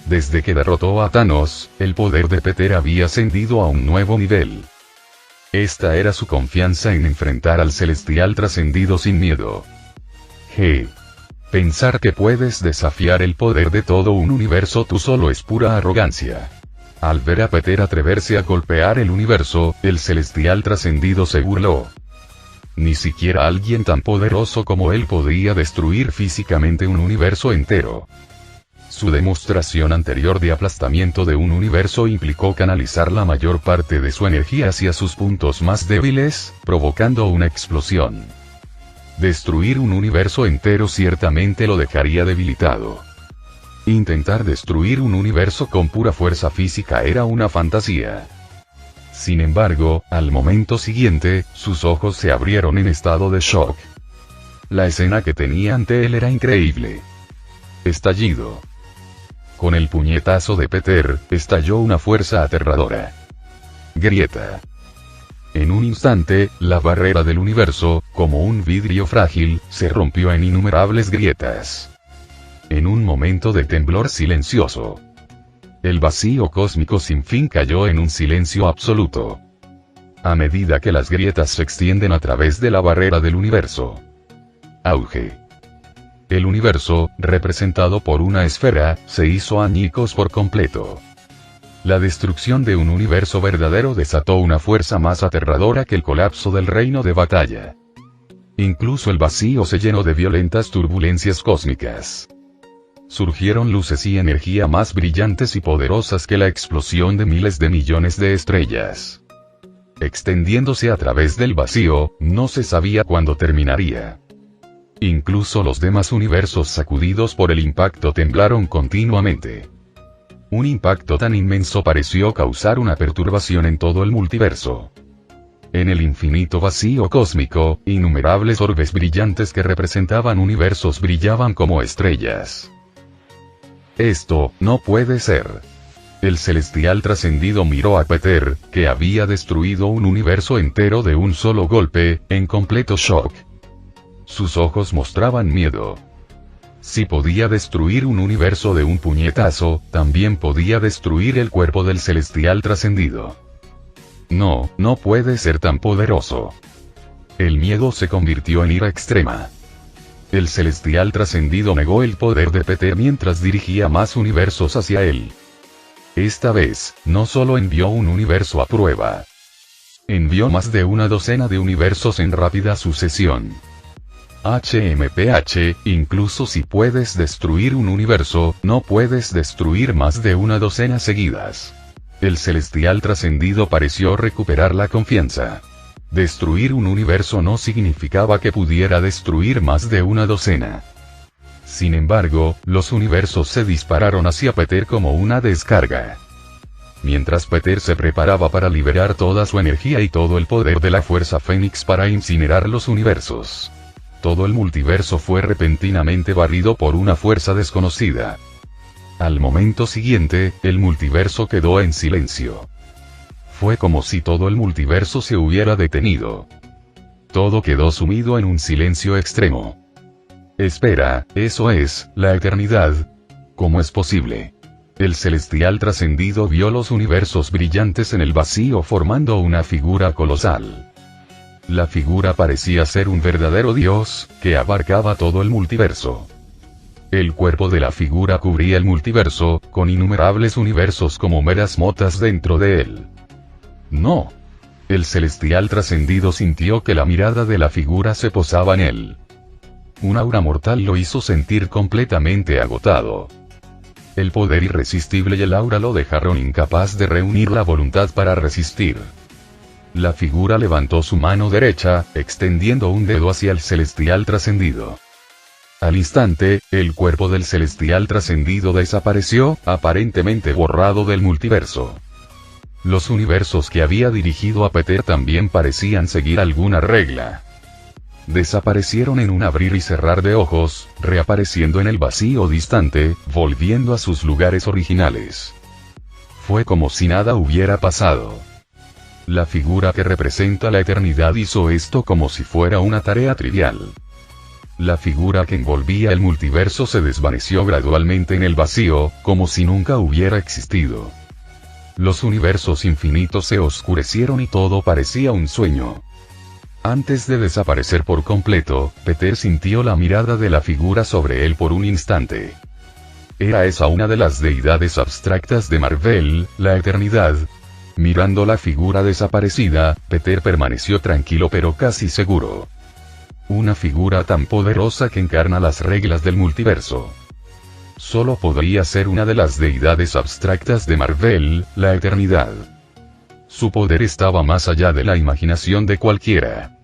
Desde que derrotó a Thanos, el poder de Peter había ascendido a un nuevo nivel. Esta era su confianza en enfrentar al celestial trascendido sin miedo. Pensar que puedes desafiar el poder de todo un universo tú solo es pura arrogancia. Al ver a Peter atreverse a golpear el universo, el celestial trascendido se burló. Ni siquiera alguien tan poderoso como él podía destruir físicamente un universo entero. Su demostración anterior de aplastamiento de un universo implicó canalizar la mayor parte de su energía hacia sus puntos más débiles, provocando una explosión. Destruir un universo entero ciertamente lo dejaría debilitado. Intentar destruir un universo con pura fuerza física era una fantasía. Sin embargo, al momento siguiente, sus ojos se abrieron en estado de shock. La escena que tenía ante él era increíble. Estallido. Con el puñetazo de Peter, estalló una fuerza aterradora. Grieta. En un instante, la barrera del universo, como un vidrio frágil, se rompió en innumerables grietas. En un momento de temblor silencioso. El vacío cósmico sin fin cayó en un silencio absoluto. A medida que las grietas se extienden a través de la barrera del universo. Auge. El universo, representado por una esfera, se hizo añicos por completo. La destrucción de un universo verdadero desató una fuerza más aterradora que el colapso del reino de batalla. Incluso el vacío se llenó de violentas turbulencias cósmicas. Surgieron luces y energía más brillantes y poderosas que la explosión de miles de millones de estrellas. Extendiéndose a través del vacío, no se sabía cuándo terminaría. Incluso los demás universos sacudidos por el impacto temblaron continuamente. Un impacto tan inmenso pareció causar una perturbación en todo el multiverso. En el infinito vacío cósmico, innumerables orbes brillantes que representaban universos brillaban como estrellas. Esto no puede ser. El celestial trascendido miró a Peter, que había destruido un universo entero de un solo golpe, en completo shock. Sus ojos mostraban miedo. Si podía destruir un universo de un puñetazo, también podía destruir el cuerpo del celestial trascendido. No puede ser tan poderoso. El miedo se convirtió en ira extrema. El celestial trascendido negó el poder de Peter mientras dirigía más universos hacia él. Esta vez, no solo envió un universo a prueba. Envió más de una docena de universos en rápida sucesión. HMPH, incluso si puedes destruir un universo, no puedes destruir más de una docena seguidas. El celestial trascendido pareció recuperar la confianza. Destruir un universo no significaba que pudiera destruir más de una docena. Sin embargo, los universos se dispararon hacia Peter como una descarga. Mientras Peter se preparaba para liberar toda su energía y todo el poder de la fuerza Fénix para incinerar los universos. Todo el multiverso fue repentinamente barrido por una fuerza desconocida. Al momento siguiente, el multiverso quedó en silencio. Fue como si todo el multiverso se hubiera detenido. Todo quedó sumido en un silencio extremo. Espera, ¿eso es la eternidad? ¿Cómo es posible? El celestial trascendido vio los universos brillantes en el vacío formando una figura colosal. La figura parecía ser un verdadero dios, que abarcaba todo el multiverso. El cuerpo de la figura cubría el multiverso, con innumerables universos como meras motas dentro de él. No. El celestial trascendido sintió que la mirada de la figura se posaba en él. Un aura mortal lo hizo sentir completamente agotado. El poder irresistible y el aura lo dejaron incapaz de reunir la voluntad para resistir. La figura levantó su mano derecha, extendiendo un dedo hacia el celestial trascendido. Al instante, el cuerpo del celestial trascendido desapareció, aparentemente borrado del multiverso. Los universos que había dirigido a Peter también parecían seguir alguna regla. Desaparecieron en un abrir y cerrar de ojos, reapareciendo en el vacío distante, volviendo a sus lugares originales. Fue como si nada hubiera pasado. La figura que representa la eternidad hizo esto como si fuera una tarea trivial. La figura que envolvía el multiverso se desvaneció gradualmente en el vacío, como si nunca hubiera existido. Los universos infinitos se oscurecieron y todo parecía un sueño. Antes de desaparecer por completo, Peter sintió la mirada de la figura sobre él por un instante. ¿Era esa una de las deidades abstractas de Marvel, la eternidad? Mirando la figura desaparecida, Peter permaneció tranquilo pero casi seguro. Una figura tan poderosa que encarna las reglas del multiverso. Solo podría ser una de las deidades abstractas de Marvel, la eternidad. Su poder estaba más allá de la imaginación de cualquiera.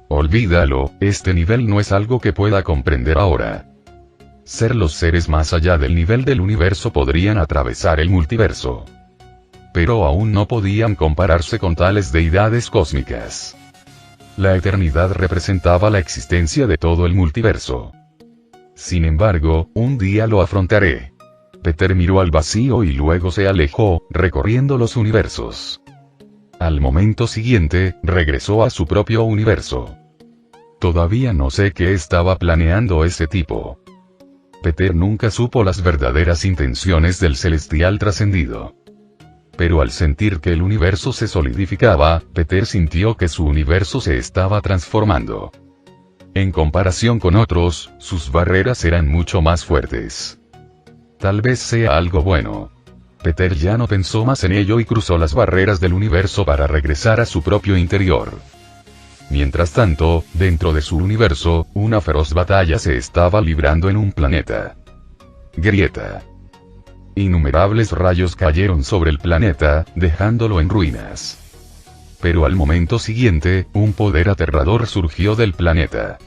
Olvídalo, este nivel no es algo que pueda comprender ahora. Ser los seres más allá del nivel del universo podrían atravesar el multiverso. Pero aún no podían compararse con tales deidades cósmicas. La eternidad representaba la existencia de todo el multiverso. Sin embargo, un día lo afrontaré. Peter miró al vacío y luego se alejó, recorriendo los universos. Al momento siguiente, regresó a su propio universo. Todavía no sé qué estaba planeando ese tipo. Peter nunca supo las verdaderas intenciones del celestial trascendido. Pero al sentir que el universo se solidificaba, Peter sintió que su universo se estaba transformando. En comparación con otros, sus barreras eran mucho más fuertes. Tal vez sea algo bueno. Peter ya no pensó más en ello y cruzó las barreras del universo para regresar a su propio interior. Mientras tanto, dentro de su universo, una feroz batalla se estaba librando en un planeta. Grieta. Innumerables rayos cayeron sobre el planeta, dejándolo en ruinas. Pero al momento siguiente, un poder aterrador surgió del planeta.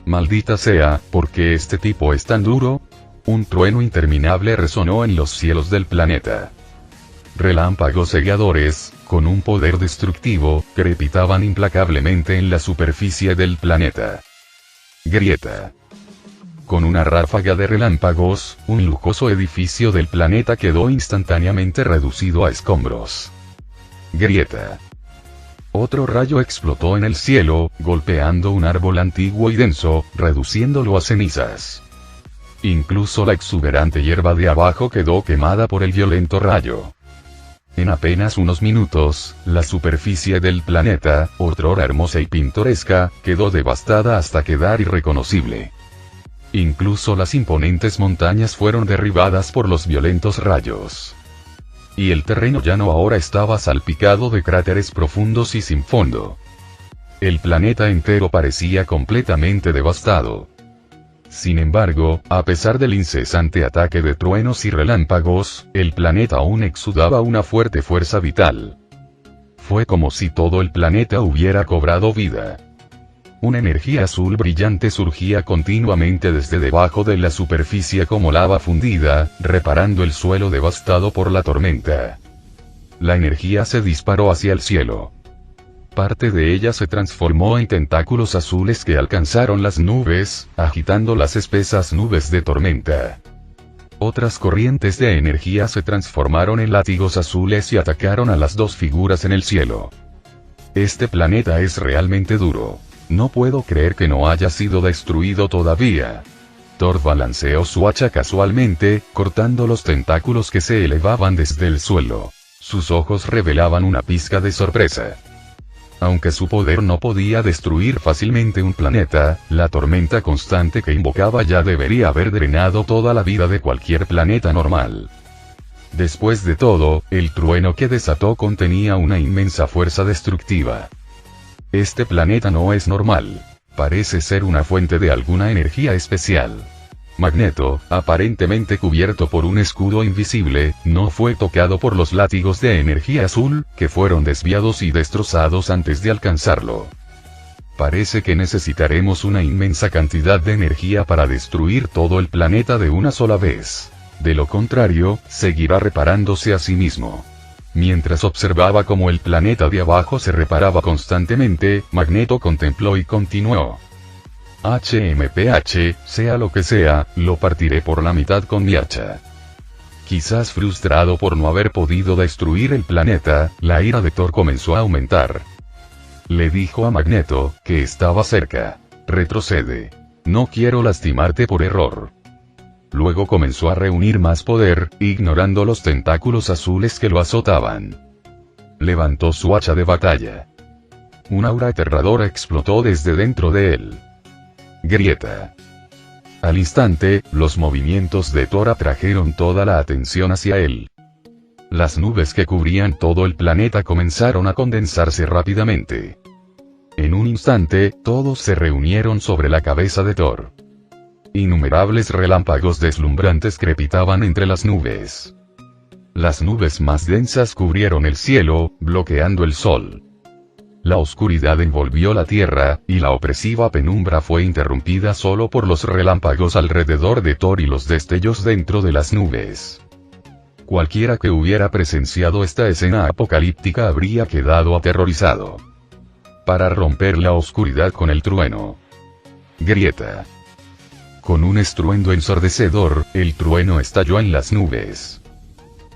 Maldita sea, ¿por qué este tipo es tan duro? Un trueno interminable resonó en los cielos del planeta. Relámpagos cegadores, con un poder destructivo, crepitaban implacablemente en la superficie del planeta. Grieta. Con una ráfaga de relámpagos, un lujoso edificio del planeta quedó instantáneamente reducido a escombros. Grieta. Otro rayo explotó en el cielo, golpeando un árbol antiguo y denso, reduciéndolo a cenizas. Incluso la exuberante hierba de abajo quedó quemada por el violento rayo. En apenas unos minutos, la superficie del planeta, otrora hermosa y pintoresca, quedó devastada hasta quedar irreconocible. Incluso las imponentes montañas fueron derribadas por los violentos rayos. Y el terreno llano ahora estaba salpicado de cráteres profundos y sin fondo. El planeta entero parecía completamente devastado. Sin embargo, a pesar del incesante ataque de truenos y relámpagos, el planeta aún exudaba una fuerte fuerza vital. Fue como si todo el planeta hubiera cobrado vida. Una energía azul brillante surgía continuamente desde debajo de la superficie como lava fundida, reparando el suelo devastado por la tormenta. La energía se disparó hacia el cielo. Parte de ella se transformó en tentáculos azules que alcanzaron las nubes, agitando las espesas nubes de tormenta. Otras corrientes de energía se transformaron en látigos azules y atacaron a las dos figuras en el cielo. Este planeta es realmente duro. No puedo creer que no haya sido destruido todavía. Thor balanceó su hacha casualmente, cortando los tentáculos que se elevaban desde el suelo. Sus ojos revelaban una pizca de sorpresa. Aunque su poder no podía destruir fácilmente un planeta, la tormenta constante que invocaba ya debería haber drenado toda la vida de cualquier planeta normal. Después de todo, el trueno que desató contenía una inmensa fuerza destructiva. Este planeta no es normal. Parece ser una fuente de alguna energía especial. Magneto, aparentemente cubierto por un escudo invisible, no fue tocado por los látigos de energía azul, que fueron desviados y destrozados antes de alcanzarlo. Parece que necesitaremos una inmensa cantidad de energía para destruir todo el planeta de una sola vez. De lo contrario, seguirá reparándose a sí mismo. Mientras observaba cómo el planeta de abajo se reparaba constantemente, Magneto contempló y continuó. HMPH, sea lo que sea, lo partiré por la mitad con mi hacha. Quizás frustrado por no haber podido destruir el planeta, la ira de Thor comenzó a aumentar. Le dijo a Magneto, que estaba cerca. Retrocede. No quiero lastimarte por error. Luego comenzó a reunir más poder, ignorando los tentáculos azules que lo azotaban. Levantó su hacha de batalla. Un aura aterradora explotó desde dentro de él. Grieta. Al instante, los movimientos de Thor atrajeron toda la atención hacia él. Las nubes que cubrían todo el planeta comenzaron a condensarse rápidamente. En un instante, todos se reunieron sobre la cabeza de Thor. Innumerables relámpagos deslumbrantes crepitaban entre las nubes. Las nubes más densas cubrieron el cielo, bloqueando el sol. La oscuridad envolvió la tierra, y la opresiva penumbra fue interrumpida solo por los relámpagos alrededor de Thor y los destellos dentro de las nubes. Cualquiera que hubiera presenciado esta escena apocalíptica habría quedado aterrorizado. Para romper la oscuridad con el trueno. Grieta. Con un estruendo ensordecedor, el trueno estalló en las nubes.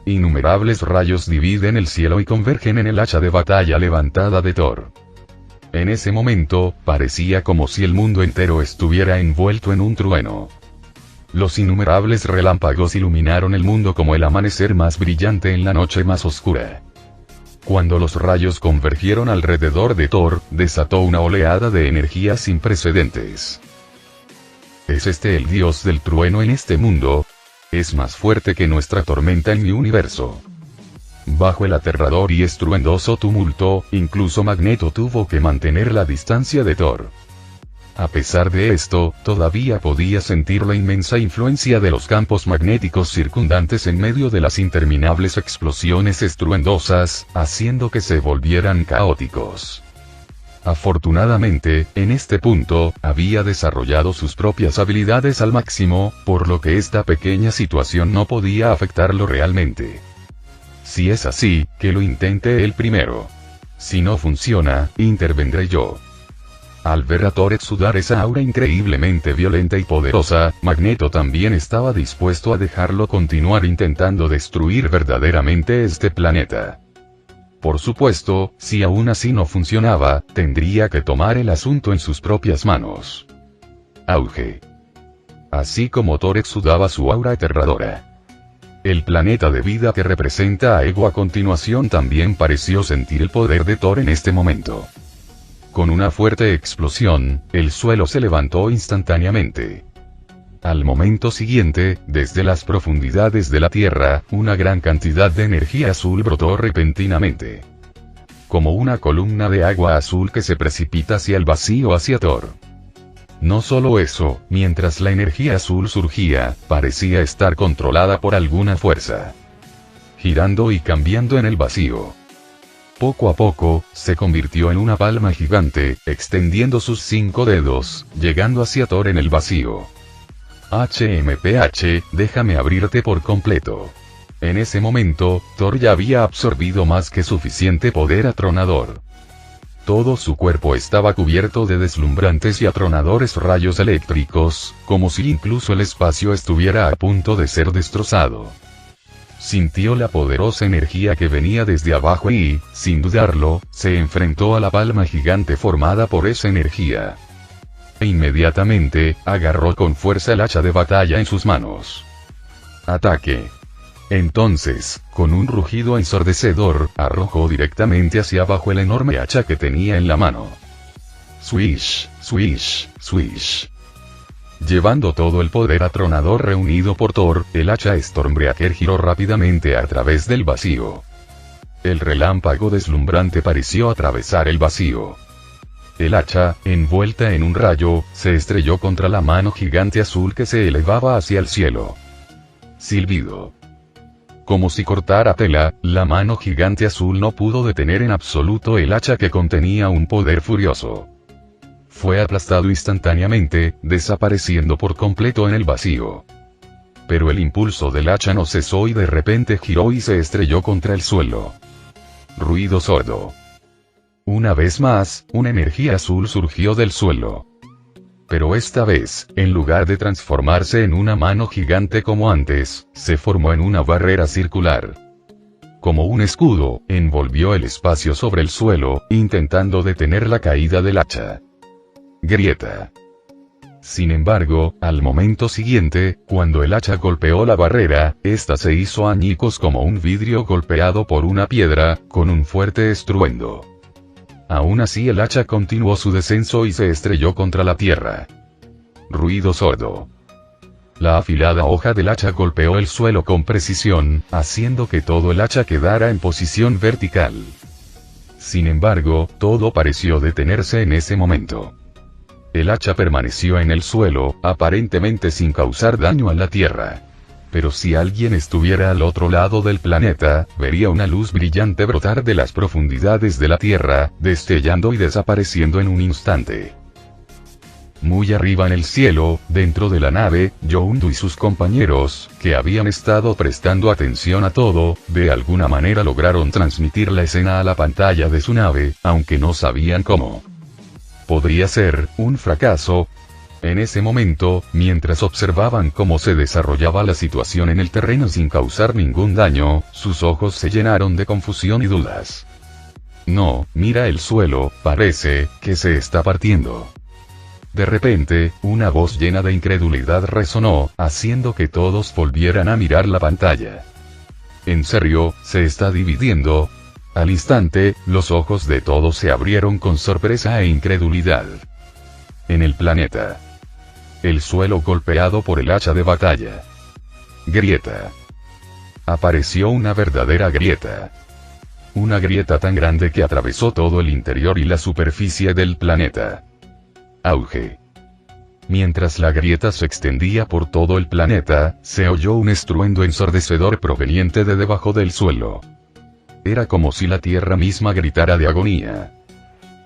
Innumerables rayos dividen el cielo y convergen en el hacha de batalla levantada de Thor. En ese momento, parecía como si el mundo entero estuviera envuelto en un trueno. Los innumerables relámpagos iluminaron el mundo como el amanecer más brillante en la noche más oscura. Cuando los rayos convergieron alrededor de Thor, desató una oleada de energía sin precedentes. ¿Es este el dios del trueno en este mundo? Es más fuerte que nuestra tormenta en mi universo. Bajo el aterrador y estruendoso tumulto, incluso Magneto tuvo que mantener la distancia de Thor. A pesar de esto, todavía podía sentir la inmensa influencia de los campos magnéticos circundantes en medio de las interminables explosiones estruendosas, haciendo que se volvieran caóticos. Afortunadamente, en este punto, había desarrollado sus propias habilidades al máximo, por lo que esta pequeña situación no podía afectarlo realmente. Si es así, que lo intente él primero. Si no funciona, intervendré yo. Al ver a Thor exudar esa aura increíblemente violenta y poderosa, Magneto también estaba dispuesto a dejarlo continuar intentando destruir verdaderamente este planeta. Por supuesto, si aún así no funcionaba, tendría que tomar el asunto en sus propias manos. Auge. Así como Thor exudaba su aura aterradora. El planeta de vida que representa a Ego a continuación también pareció sentir el poder de Thor en este momento. Con una fuerte explosión, el suelo se levantó instantáneamente. Al momento siguiente, desde las profundidades de la Tierra, una gran cantidad de energía azul brotó repentinamente. Como una columna de agua azul que se precipita hacia el vacío hacia Thor. No solo eso, mientras la energía azul surgía, parecía estar controlada por alguna fuerza. Girando y cambiando en el vacío. Poco a poco, se convirtió en una palma gigante, extendiendo sus 5 dedos, llegando hacia Thor en el vacío. HMPH, déjame abrirte por completo. En ese momento, Thor ya había absorbido más que suficiente poder atronador. Todo su cuerpo estaba cubierto de deslumbrantes y atronadores rayos eléctricos, como si incluso el espacio estuviera a punto de ser destrozado. Sintió la poderosa energía que venía desde abajo y, sin dudarlo, se enfrentó a la palma gigante formada por esa energía. E inmediatamente, agarró con fuerza el hacha de batalla en sus manos. ¡Ataque! Entonces, con un rugido ensordecedor, arrojó directamente hacia abajo el enorme hacha que tenía en la mano. Swish, swish, swish. Llevando todo el poder atronador reunido por Thor, el hacha Stormbreaker giró rápidamente a través del vacío. El relámpago deslumbrante pareció atravesar el vacío. El hacha, envuelta en un rayo, se estrelló contra la mano gigante azul que se elevaba hacia el cielo. Silbido. Como si cortara tela, la mano gigante azul no pudo detener en absoluto el hacha que contenía un poder furioso. Fue aplastado instantáneamente, desapareciendo por completo en el vacío. Pero el impulso del hacha no cesó y de repente giró y se estrelló contra el suelo. Ruido sordo. Una vez más, una energía azul surgió del suelo. Pero esta vez, en lugar de transformarse en una mano gigante como antes, se formó en una barrera circular. Como un escudo, envolvió el espacio sobre el suelo, intentando detener la caída del hacha. Grieta. Sin embargo, al momento siguiente, cuando el hacha golpeó la barrera, esta se hizo añicos como un vidrio golpeado por una piedra, con un fuerte estruendo. Aún así el hacha continuó su descenso y se estrelló contra la tierra. Ruido sordo. La afilada hoja del hacha golpeó el suelo con precisión, haciendo que todo el hacha quedara en posición vertical. Sin embargo, todo pareció detenerse en ese momento. El hacha permaneció en el suelo, aparentemente sin causar daño a la tierra. Pero si alguien estuviera al otro lado del planeta, vería una luz brillante brotar de las profundidades de la Tierra, destellando y desapareciendo en un instante. Muy arriba en el cielo, dentro de la nave, Yondu y sus compañeros, que habían estado prestando atención a todo, de alguna manera lograron transmitir la escena a la pantalla de su nave, aunque no sabían cómo. Podría ser un fracaso. En ese momento, mientras observaban cómo se desarrollaba la situación en el terreno sin causar ningún daño, sus ojos se llenaron de confusión y dudas. No, mira el suelo, parece que se está partiendo. De repente, una voz llena de incredulidad resonó, haciendo que todos volvieran a mirar la pantalla. ¿En serio, se está dividiendo? Al instante, los ojos de todos se abrieron con sorpresa e incredulidad. En el planeta. El suelo golpeado por el hacha de batalla. Grieta. Apareció una verdadera grieta. Una grieta tan grande que atravesó todo el interior y la superficie del planeta. Auge. Mientras la grieta se extendía por todo el planeta, se oyó un estruendo ensordecedor proveniente de debajo del suelo. Era como si la tierra misma gritara de agonía.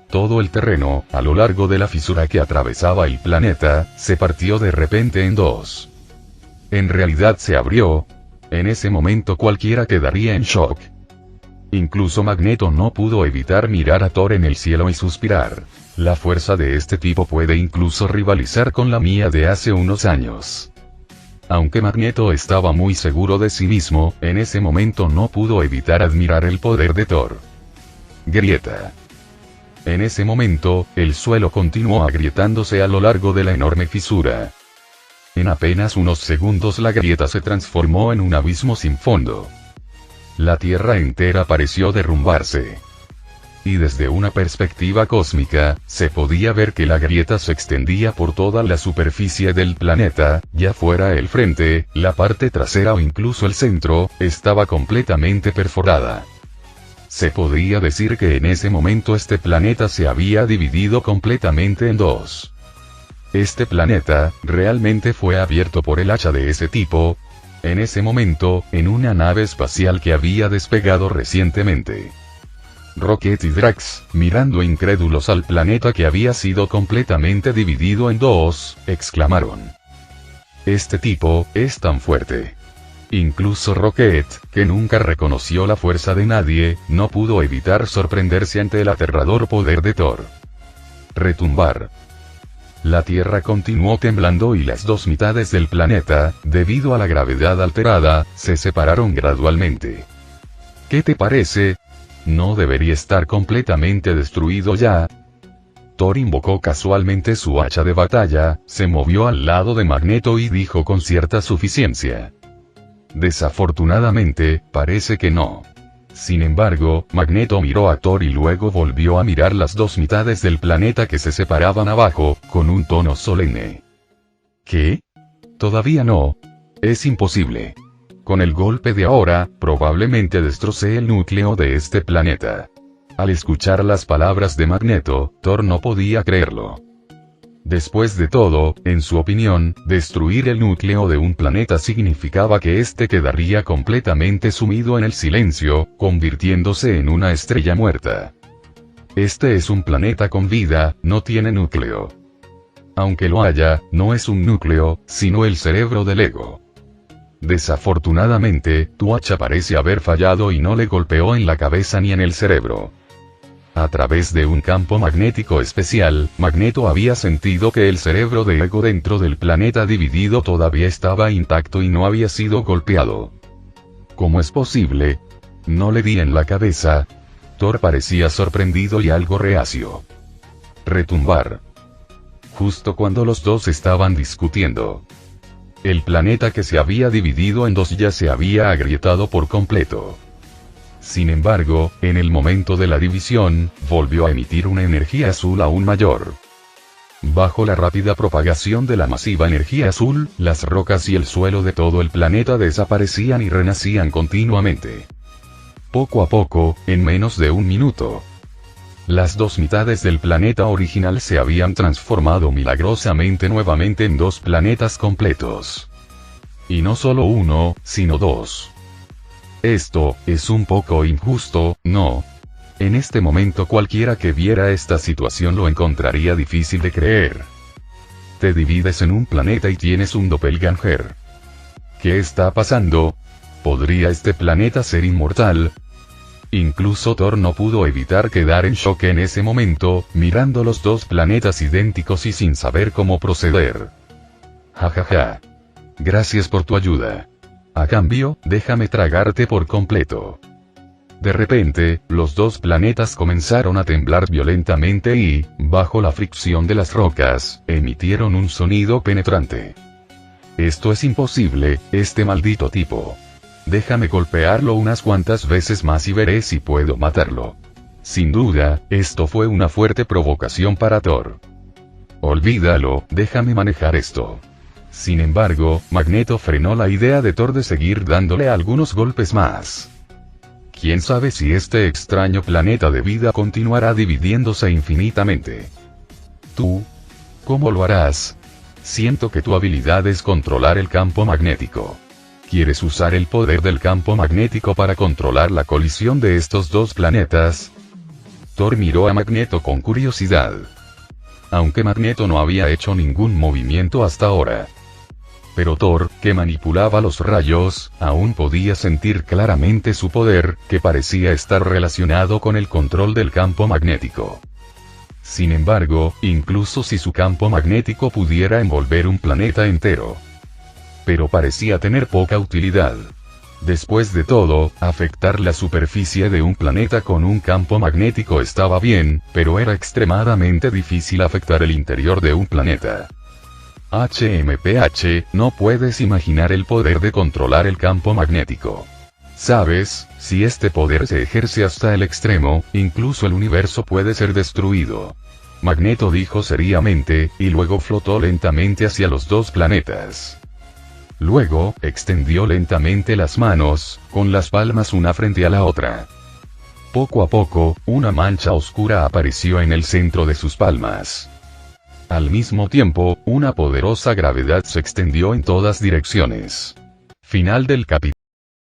Todo el terreno, a lo largo de la fisura que atravesaba el planeta, se partió de repente en dos. En realidad se abrió. En ese momento cualquiera quedaría en shock. Incluso Magneto no pudo evitar mirar a Thor en el cielo y suspirar. La fuerza de este tipo puede incluso rivalizar con la mía de hace unos años. Aunque Magneto estaba muy seguro de sí mismo, en ese momento no pudo evitar admirar el poder de Thor. Grieta. En ese momento, el suelo continuó agrietándose a lo largo de la enorme fisura. En apenas unos segundos la grieta se transformó en un abismo sin fondo. La Tierra entera pareció derrumbarse. Y desde una perspectiva cósmica, se podía ver que la grieta se extendía por toda la superficie del planeta, ya fuera el frente, la parte trasera o incluso el centro, estaba completamente perforada. Se podría decir que en ese momento este planeta se había dividido completamente en dos. Este planeta, realmente fue abierto por el hacha de ese tipo. En ese momento, en una nave espacial que había despegado recientemente. Rocket y Drax, mirando incrédulos al planeta que había sido completamente dividido en dos, exclamaron. Este tipo, es tan fuerte. Incluso Rocket, que nunca reconoció la fuerza de nadie, no pudo evitar sorprenderse ante el aterrador poder de Thor. Retumbar. La Tierra continuó temblando y las dos mitades del planeta, debido a la gravedad alterada, se separaron gradualmente. ¿Qué te parece? ¿No debería estar completamente destruido ya? Thor invocó casualmente su hacha de batalla, se movió al lado de Magneto y dijo con cierta suficiencia. Desafortunadamente, parece que no. Sin embargo, Magneto miró a Thor y luego volvió a mirar las dos mitades del planeta que se separaban abajo, con un tono solemne. ¿Qué? Todavía no. Es imposible. Con el golpe de ahora, probablemente destrocé el núcleo de este planeta. Al escuchar las palabras de Magneto, Thor no podía creerlo. Después de todo, en su opinión, destruir el núcleo de un planeta significaba que éste quedaría completamente sumido en el silencio, convirtiéndose en una estrella muerta. Este es un planeta con vida, no tiene núcleo. Aunque lo haya, no es un núcleo, sino el cerebro del ego. Desafortunadamente, tu hacha parece haber fallado y no le golpeó en la cabeza ni en el cerebro. A través de un campo magnético especial, Magneto había sentido que el cerebro de Ego dentro del planeta dividido todavía estaba intacto y no había sido golpeado. ¿Cómo es posible? No le di en la cabeza. Thor parecía sorprendido y algo reacio. Retumbar. Justo cuando los dos estaban discutiendo. El planeta que se había dividido en dos ya se había agrietado por completo. Sin embargo, en el momento de la división, volvió a emitir una energía azul aún mayor. Bajo la rápida propagación de la masiva energía azul, las rocas y el suelo de todo el planeta desaparecían y renacían continuamente. Poco a poco, en menos de un minuto, las dos mitades del planeta original se habían transformado milagrosamente nuevamente en dos planetas completos. Y no solo uno, sino dos. Esto es un poco injusto, ¿no? En este momento cualquiera que viera esta situación lo encontraría difícil de creer. Te divides en un planeta y tienes un doppelganger. ¿Qué está pasando? ¿Podría este planeta ser inmortal? Incluso Thor no pudo evitar quedar en shock en ese momento, mirando los dos planetas idénticos y sin saber cómo proceder. Jajaja. Gracias por tu ayuda. A cambio, déjame tragarte por completo. De repente, los dos planetas comenzaron a temblar violentamente y, bajo la fricción de las rocas, emitieron un sonido penetrante. Esto es imposible, este maldito tipo. Déjame golpearlo unas cuantas veces más y veré si puedo matarlo. Sin duda, esto fue una fuerte provocación para Thor. Olvídalo, déjame manejar esto. Sin embargo, Magneto frenó la idea de Thor de seguir dándole algunos golpes más. ¿Quién sabe si este extraño planeta de vida continuará dividiéndose infinitamente? ¿Tú? ¿Cómo lo harás? Siento que tu habilidad es controlar el campo magnético. ¿Quieres usar el poder del campo magnético para controlar la colisión de estos dos planetas? Thor miró a Magneto con curiosidad. Aunque Magneto no había hecho ningún movimiento hasta ahora. Pero Thor, que manipulaba los rayos, aún podía sentir claramente su poder, que parecía estar relacionado con el control del campo magnético. Sin embargo, incluso si su campo magnético pudiera envolver un planeta entero. Pero parecía tener poca utilidad. Después de todo, afectar la superficie de un planeta con un campo magnético estaba bien, pero era extremadamente difícil afectar el interior de un planeta. HMPH, no puedes imaginar el poder de controlar el campo magnético. Sabes, si este poder se ejerce hasta el extremo, incluso el universo puede ser destruido. Magneto dijo seriamente, y luego flotó lentamente hacia los dos planetas. Luego, extendió lentamente las manos, con las palmas una frente a la otra. Poco a poco, una mancha oscura apareció en el centro de sus palmas. Al mismo tiempo, una poderosa gravedad se extendió en todas direcciones. Final del capítulo.